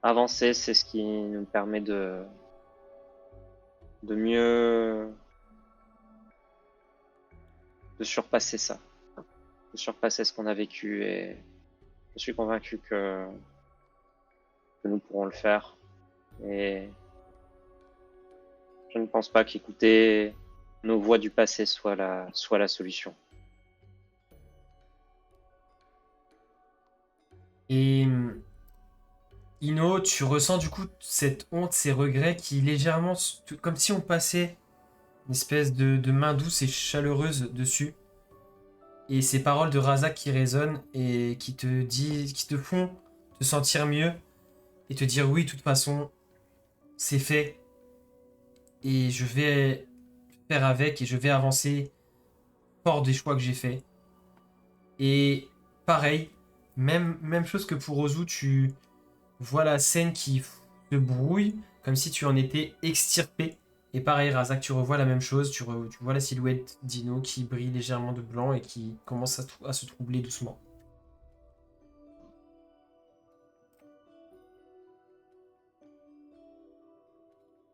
avancer, c'est ce qui nous permet de mieux de surpasser ça, de surpasser ce qu'on a vécu, et je suis convaincu que nous pourrons le faire, et je ne pense pas qu'écouter nos voix du passé soit la solution. Et Ino, tu ressens du coup cette honte, ces regrets qui légèrement, comme si on passait une espèce de main douce et chaleureuse dessus. Et ces paroles de Razak qui résonnent et qui te font te sentir mieux et te dire oui, de toute façon, c'est fait. Et je vais faire avec et je vais avancer fort des choix que j'ai faits. Et pareil, même chose que pour Ozu, tu vois la scène qui se brouille comme si tu en étais extirpé. Et pareil, Razak, tu revois la même chose, tu vois la silhouette d'Ino qui brille légèrement de blanc et qui commence à se troubler doucement.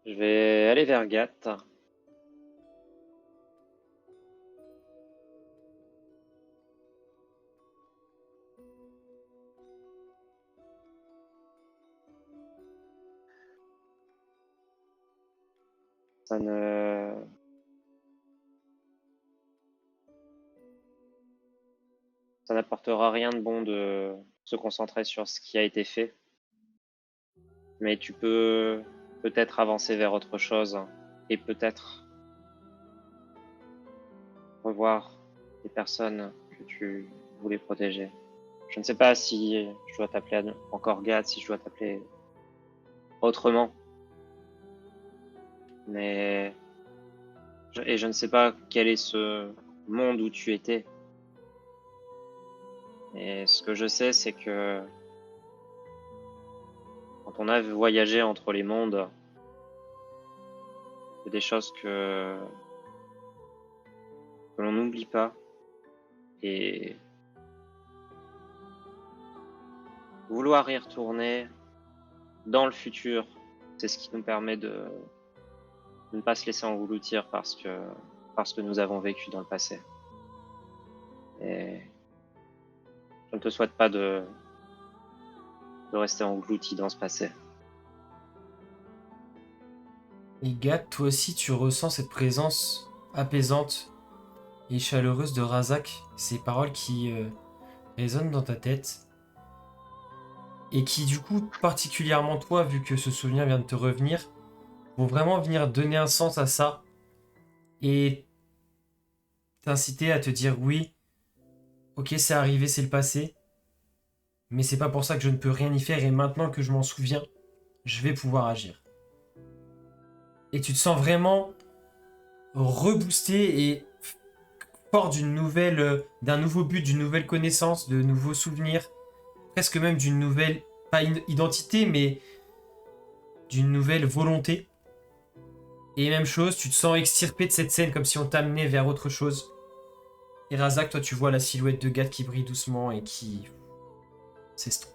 Je vais aller vers Gath. Ça ne... Ça n'apportera rien de bon de se concentrer sur ce qui a été fait. Mais tu peux peut-être avancer vers autre chose et peut-être revoir les personnes que tu voulais protéger. Je ne sais pas si je dois t'appeler encore Gad, si je dois t'appeler autrement. Mais... Et je ne sais pas quel est ce monde où tu étais. Et ce que je sais, c'est que quand on a voyagé entre les mondes, il y a des choses que l'on n'oublie pas. Et vouloir y retourner dans le futur, c'est ce qui nous permet de ne pas se laisser engloutir parce que nous avons vécu dans le passé. Et je ne te souhaite pas de rester englouti dans ce passé. Et Gad, toi aussi, tu ressens cette présence apaisante et chaleureuse de Razak, ces paroles qui résonnent dans ta tête et qui, du coup, particulièrement toi, vu que ce souvenir vient de te revenir, vont vraiment venir donner un sens à ça et t'inciter à te dire oui, ok, c'est arrivé, c'est le passé, mais c'est pas pour ça que je ne peux rien y faire et maintenant que je m'en souviens, je vais pouvoir agir. Et tu te sens vraiment reboosté et fort d'un nouveau but, d'une nouvelle connaissance, de nouveaux souvenirs, presque même d'une nouvelle, pas identité, mais d'une nouvelle volonté. Et même chose, tu te sens extirpé de cette scène comme si on t'amenait vers autre chose. Et Razak, toi tu vois la silhouette de Gad qui brille doucement et qui s'estompe.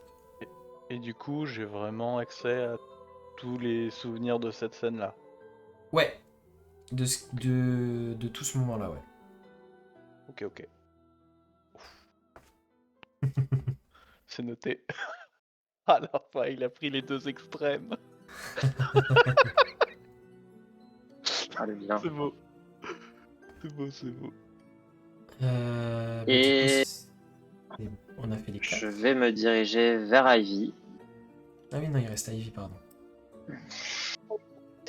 Et du coup, j'ai vraiment accès à tous les souvenirs de cette scène-là. Ouais, de tout ce moment-là, ouais. Ok. C'est noté. À la fin, il a pris les deux extrêmes. Ah, le bien. C'est beau. C'est beau. Et on a fait les 4. je vais me diriger vers Ivy. Ah oui, non, il reste Ivy, pardon.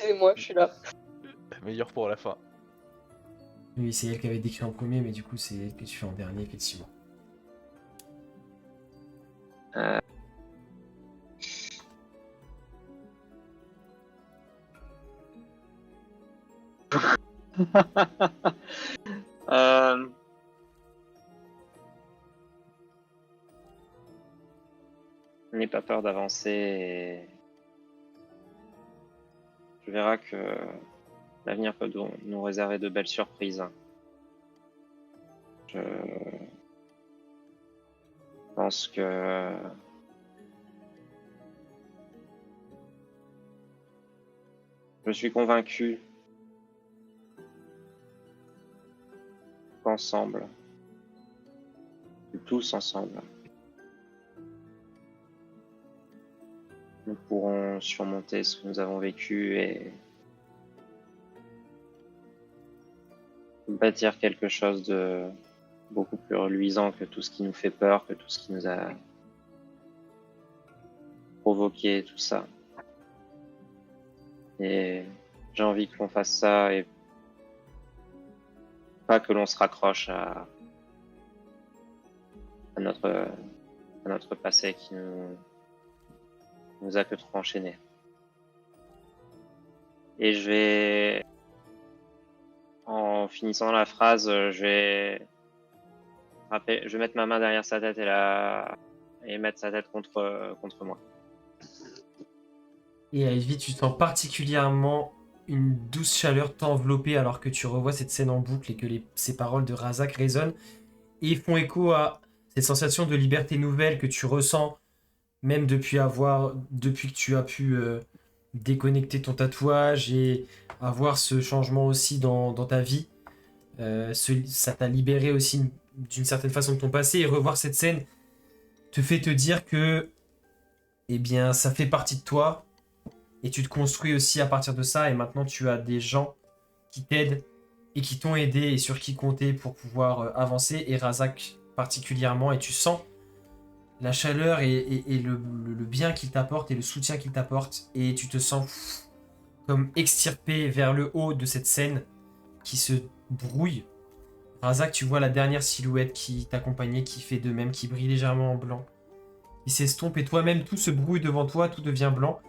Et moi, je suis là. Meilleur pour la fin. Oui, c'est elle qui avait décrit en premier, mais du coup, c'est elle que tu fais en dernier, effectivement. N'aie pas peur d'avancer et tu verras que l'avenir peut nous réserver de belles surprises. Je pense que je suis convaincu qu'ensemble, tous ensemble, nous pourrons surmonter ce que nous avons vécu et bâtir quelque chose de beaucoup plus reluisant que tout ce qui nous fait peur, que tout ce qui nous a provoqué, tout ça. Et j'ai envie que l'on fasse ça et pas que l'on se raccroche à notre passé qui nous a que trop enchaînés. Et je vais, en finissant la phrase, je vais mettre ma main derrière sa tête et mettre sa tête contre moi. Et Ivy, tu sens particulièrement une douce chaleur t'envelopper alors que tu revois cette scène en boucle et que ces paroles de Razak résonnent et font écho à cette sensation de liberté nouvelle que tu ressens même depuis que tu as pu déconnecter ton tatouage et avoir ce changement aussi dans ta vie. Ça t'a libéré aussi d'une certaine façon de ton passé et revoir cette scène te fait te dire que eh bien ça fait partie de toi et tu te construis aussi à partir de ça, et maintenant tu as des gens qui t'aident et qui t'ont aidé et sur qui compter pour pouvoir avancer, et Razak particulièrement, et tu sens la chaleur et le bien qu'il t'apporte et le soutien qu'il t'apporte, et tu te sens comme extirpé vers le haut de cette scène qui se brouille. Razak, tu vois la dernière silhouette qui t'accompagnait, qui fait de même, qui brille légèrement en blanc. Il s'estompe et toi-même, tout se brouille devant toi, tout devient blanc.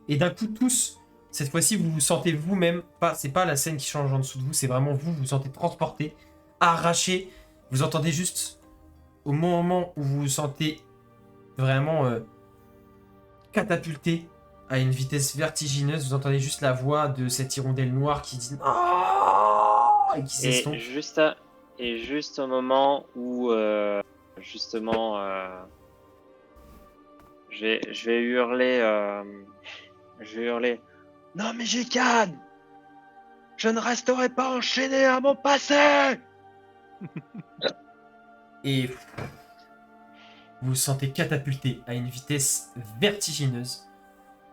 Et d'un coup, tous, cette fois-ci, vous vous sentez vous-même, c'est pas la scène qui change en dessous de vous, c'est vraiment vous, vous sentez transporté, arraché. Vous entendez juste, au moment où vous vous sentez vraiment catapulté à une vitesse vertigineuse, vous entendez juste la voix de cette hirondelle noire qui dit « et qui s'estompe. Et juste au moment où, justement, je vais hurler, non mais Jikan, je ne resterai pas enchaîné à mon passé. Et vous vous sentez catapulté à une vitesse vertigineuse.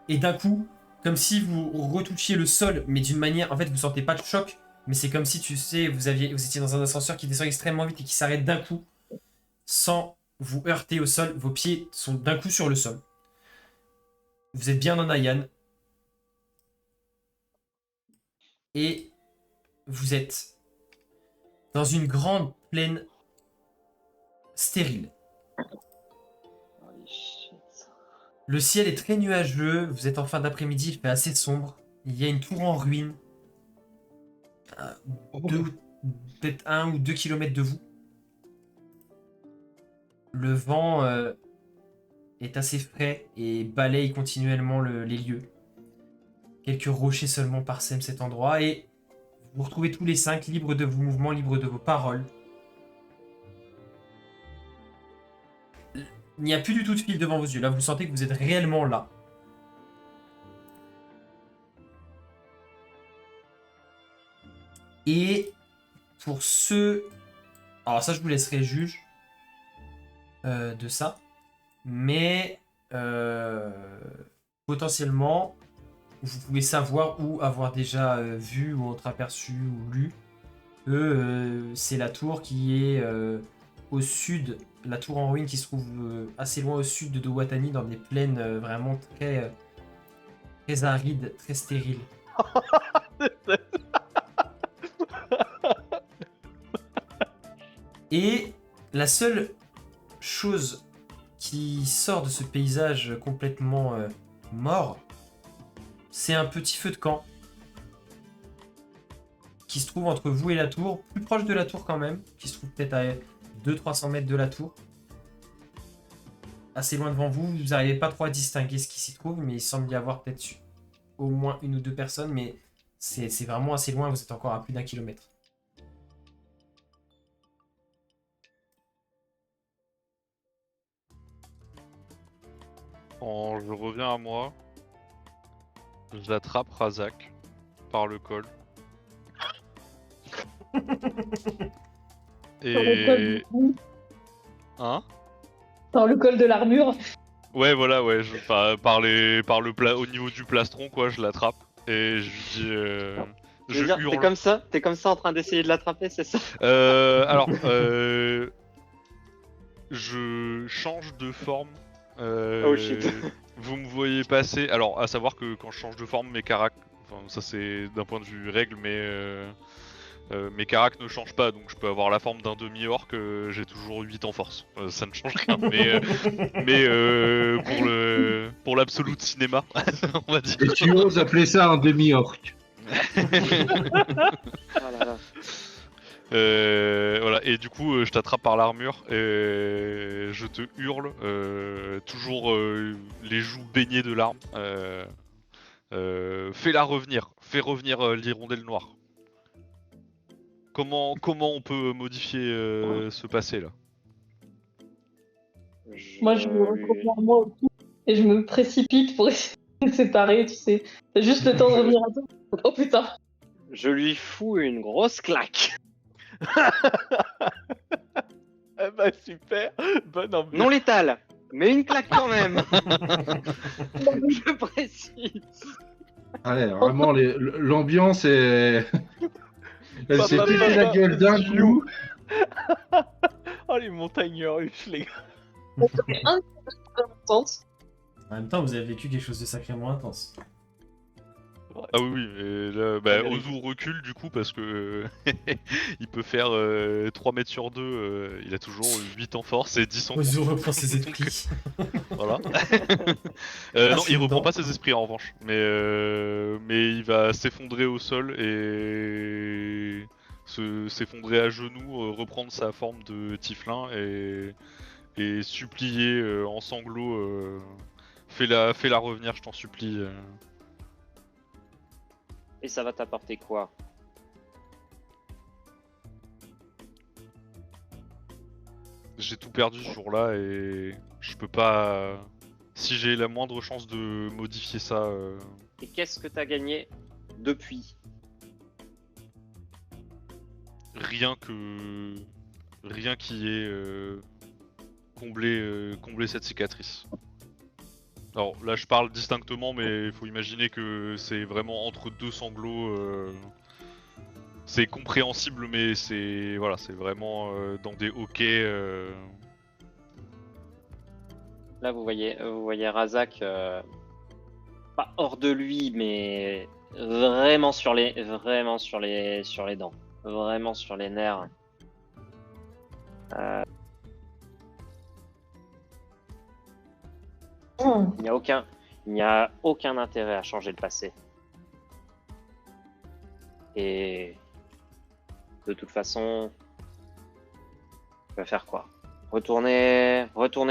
Et d'un coup, comme si vous retouchiez le sol, mais d'une manière, en fait, vous sentez pas de choc, mais c'est comme si, tu sais, vous étiez dans un ascenseur qui descend extrêmement vite et qui s'arrête d'un coup, sans vous heurter au sol. Vos pieds sont d'un coup sur le sol. Vous êtes bien en Nayan. Et vous êtes dans une grande plaine stérile. Holy shit. Le ciel est très nuageux, vous êtes en fin d'après-midi, il fait assez sombre. Il y a une tour en ruine. Peut-être 1 ou 2 kilomètres de vous. Le vent est assez frais et balaye continuellement les lieux. Quelques rochers seulement parsèment cet endroit et vous vous retrouvez tous les 5 libres de vos mouvements, libres de vos paroles. Il n'y a plus du tout de fil devant vos yeux. Là, vous sentez que vous êtes réellement là. Et pour ceux... Alors ça, je vous laisserai juge de ça. Mais potentiellement, vous pouvez savoir ou avoir déjà vu ou entreaperçu ou lu que c'est la tour qui est au sud, la tour en ruine qui se trouve assez loin au sud de Watani, dans des plaines vraiment très, très arides, très stériles. Et la seule chose qui sort de ce paysage complètement mort, c'est un petit feu de camp qui se trouve entre vous et la tour, plus proche de la tour quand même, qui se trouve peut-être à 200-300 mètres de la tour. Assez loin devant vous, vous n'arrivez pas trop à distinguer ce qui s'y trouve, mais il semble y avoir peut-être au moins 1 ou 2 personnes, mais c'est vraiment assez loin, vous êtes encore à plus d'1 kilomètre. Quand je reviens à moi, j'attrape Razak par le col. Par le col Et... du cou, Hein? par le col de l'armure. Ouais, voilà, ouais, au niveau du plastron, quoi, je l'attrape. Et je lui dis... Je veux dire, hurle. t'es comme ça en train d'essayer de l'attraper, c'est ça? Alors, je change de forme. Oh shit. Vous me voyez passer. Alors, à savoir que quand je change de forme, mes caracs. Enfin, ça c'est d'un point de vue règle, mais mes caracs ne changent pas. Donc, je peux avoir la forme d'un demi-orc. J'ai toujours 8 en force. Ça ne change rien. Mais pour l'absolu de cinéma, on va dire. Et tu oses appeler ça un demi-orc. Oh là là. Voilà, et du coup je t'attrape par l'armure et je te hurle, toujours les joues baignées de larmes. Fais-la revenir, fais revenir l'hirondelle noire. Comment on peut modifier ce passé là? Moi, je me reviens à moi aussi et je me précipite pour essayer de séparer, tu sais. C'est juste le temps de revenir à toi. Oh putain. Je lui fous une grosse claque. Ah bah super, bonne ambiance. Non létale, mais une claque quand même. Je précise. Ouais, vraiment, l'ambiance est. Elle s'est Papa, pété la papa, gueule d'un Gio. coup. Oh, les montagnes russes, les gars. Et un tente. En même temps, vous avez vécu quelque chose de sacrément intense. Ah oui, oui, mais là, Ah, mais Ozu recule du coup parce que il peut faire 3 mètres sur 2, il a toujours 8 en force et 10 en Ozu constitution. reprend ses esprits. Voilà. Non, Crache il une reprend dent. pas ses esprits en revanche, mais il va s'effondrer au sol et s'effondrer à genoux, reprendre sa forme de Tiflin et supplier en sanglots. Fais-la revenir, je t'en supplie. Et ça va t'apporter quoi? J'ai tout perdu ce jour-là et je peux pas. Si j'ai la moindre chance de modifier ça, Et qu'est-ce que t'as gagné depuis? rien qui ait comblé cette cicatrice. Alors là, je parle distinctement, mais il faut imaginer que c'est vraiment entre deux sanglots. C'est compréhensible, mais c'est voilà, c'est vraiment dans des hoquets. Là, vous voyez Razak, pas hors de lui, mais vraiment sur les dents, vraiment sur les nerfs. Il n'y a aucun intérêt à changer le passé. Et de toute façon, tu vas faire quoi? Retourner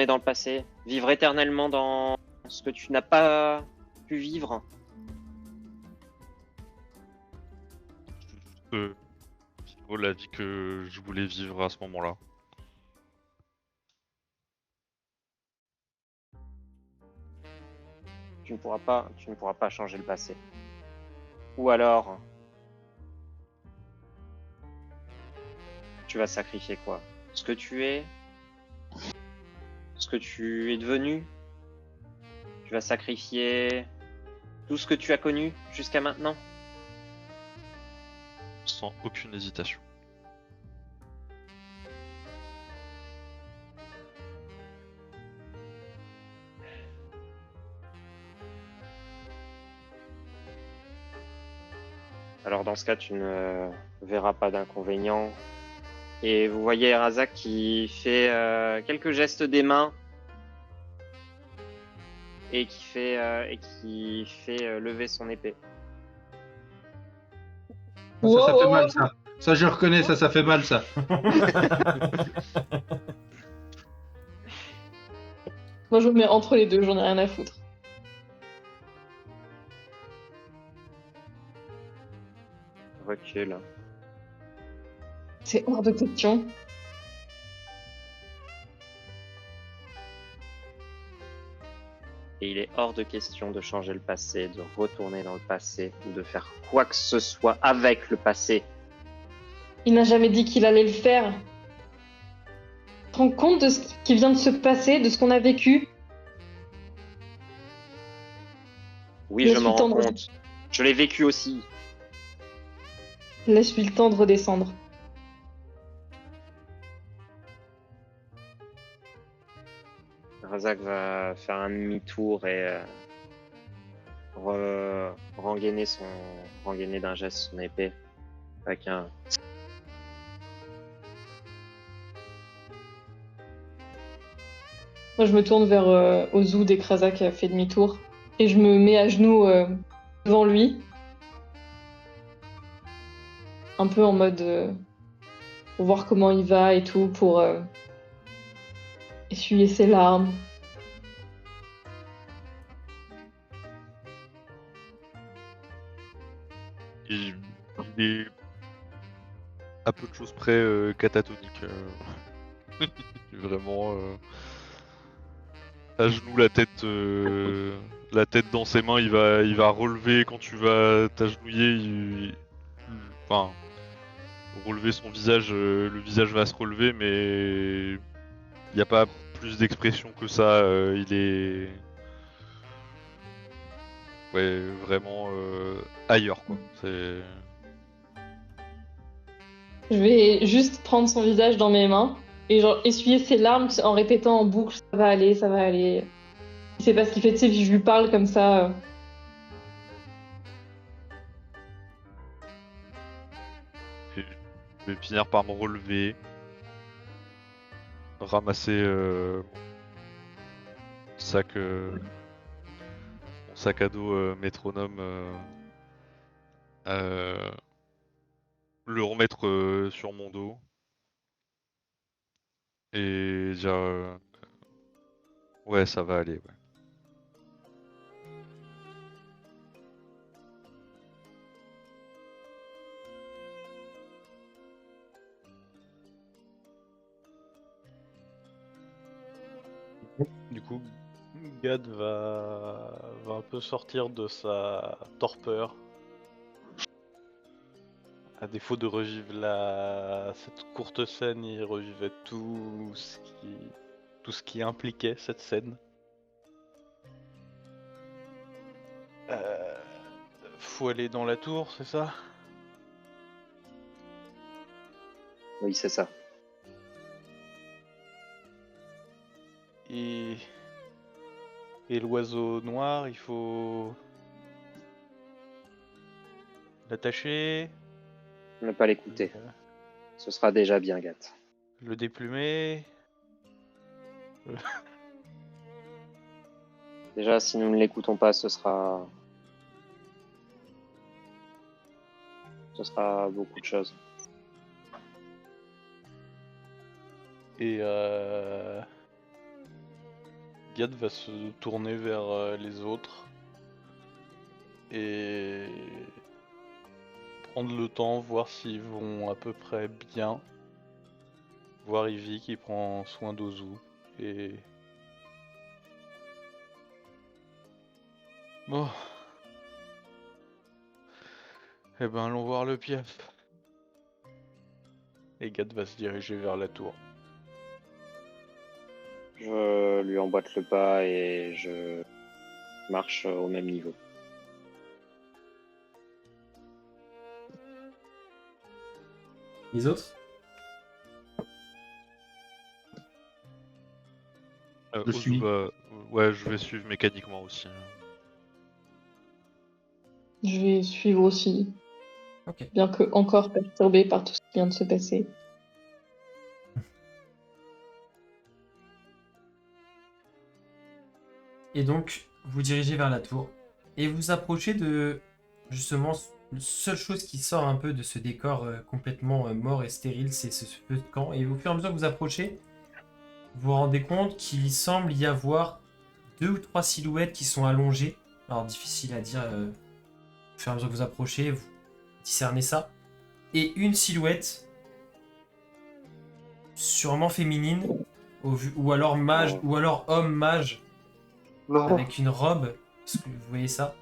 dans le passé, vivre éternellement dans ce que tu n'as pas pu vivre. Vivre la vie que je voulais vivre à ce moment-là. Tu ne pourras pas changer le passé. Ou alors, tu vas sacrifier quoi? Ce que tu es, ce que tu es devenu. Tu vas sacrifier tout ce que tu as connu jusqu'à maintenant. Sans aucune hésitation. Alors dans ce cas, tu ne verras pas d'inconvénient. Et vous voyez Razak qui fait quelques gestes des mains et qui fait lever son épée. Ça fait Wow. mal, ça. Ça, je reconnais, ça fait mal, ça. Moi, je me mets entre les deux, j'en ai rien à foutre. Recule. C'est hors de question. Et il est hors de question de changer le passé, de retourner dans le passé, ou de faire quoi que ce soit avec le passé. Il n'a jamais dit qu'il allait le faire. Tu te rends compte de ce qui vient de se passer, de ce qu'on a vécu? Oui, Laisse je lui m'en rends tendre. compte. Je l'ai vécu aussi. Laisse-lui le temps de redescendre. Razak va faire un demi-tour et rengainer d'un geste son épée avec un. Moi, je me tourne vers Ozu dès que Razak a fait demi-tour. Et je me mets à genoux devant lui. Un peu en mode pour voir comment il va et tout, pour essuyer ses larmes. Il est à peu de choses près catatonique. Vraiment à genoux, la tête dans ses mains, il va relever quand tu vas t'agenouiller. Enfin, relever son visage, le visage va se relever, mais il n'y a pas plus d'expression que ça. Il est ouais, vraiment ailleurs quoi. C'est Je vais juste prendre son visage dans mes mains et genre essuyer ses larmes en répétant en boucle ça va aller, ça va aller. C'est pas ce qu'il fait, tu sais, puis je lui parle comme ça. je vais finir par me relever, ramasser sac, mon sac à dos métronome, euh, le remettre sur mon dos et dire ouais ça va aller. Ouais. Du coup, Gad va un peu sortir de sa torpeur. À défaut de revivre cette courte scène, il revivait tout ce qui impliquait cette scène. Faut aller dans la tour, c'est ça? Oui, c'est ça. Et l'oiseau noir, il faut l'attacher, Ne pas l'écouter. Ce sera déjà bien, Gat. le déplumer. Déjà, si nous ne l'écoutons pas, ce sera beaucoup de choses. Et Gad va se tourner vers les autres et prendre le temps, voir s'ils vont à peu près bien. Voir Ivy qui prend soin d'Ozu et... Bon. Eh ben allons voir le piaf. Et Gad va se diriger vers la tour. Je lui emboîte le pas et je marche au même niveau. Les autres? Je Ozu suis. ouais, je vais suivre mécaniquement aussi. Je vais suivre aussi, Ok. bien que encore perturbée par tout ce qui vient de se passer. Et donc, vous dirigez vers la tour. Et vous approchez de, justement, la seule chose qui sort un peu de ce décor complètement mort et stérile, c'est ce feu de camp. Et au fur et à mesure que vous approchez, vous vous rendez compte qu'il semble y avoir 2 ou 3 silhouettes qui sont allongées. Alors, difficile à dire, au fur et à mesure que vous approchez, vous discernez ça. Et une silhouette, sûrement féminine, ou alors mage, ou alors homme mage, avec une robe. Est-ce que vous voyez ça?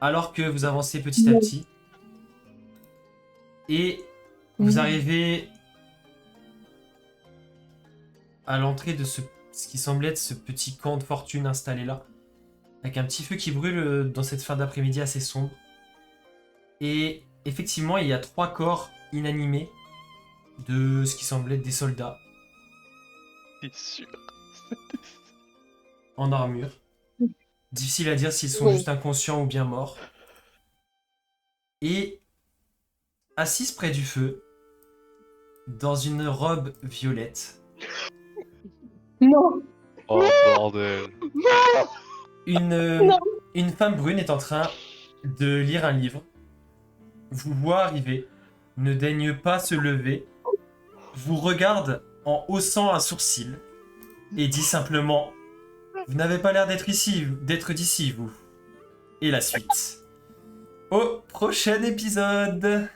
Alors que vous avancez petit à petit. Et vous arrivez à l'entrée de ce qui semble être ce petit camp de fortune installé là. Avec un petit feu qui brûle dans cette fin d'après-midi assez sombre. Et effectivement, il y a 3 corps inanimés de ce qui semble être des soldats C'est sûr. en armure. Difficile à dire s'ils sont juste inconscients ou bien morts. Et assise près du feu, dans une robe violette, Non, Oh bordel. une femme brune est en train de lire un livre. Vous voit arriver, ne daigne pas se lever, vous regarde en haussant un sourcil et dit simplement « Vous n'avez pas l'air d'être d'ici, vous. » Et la suite. Au prochain épisode.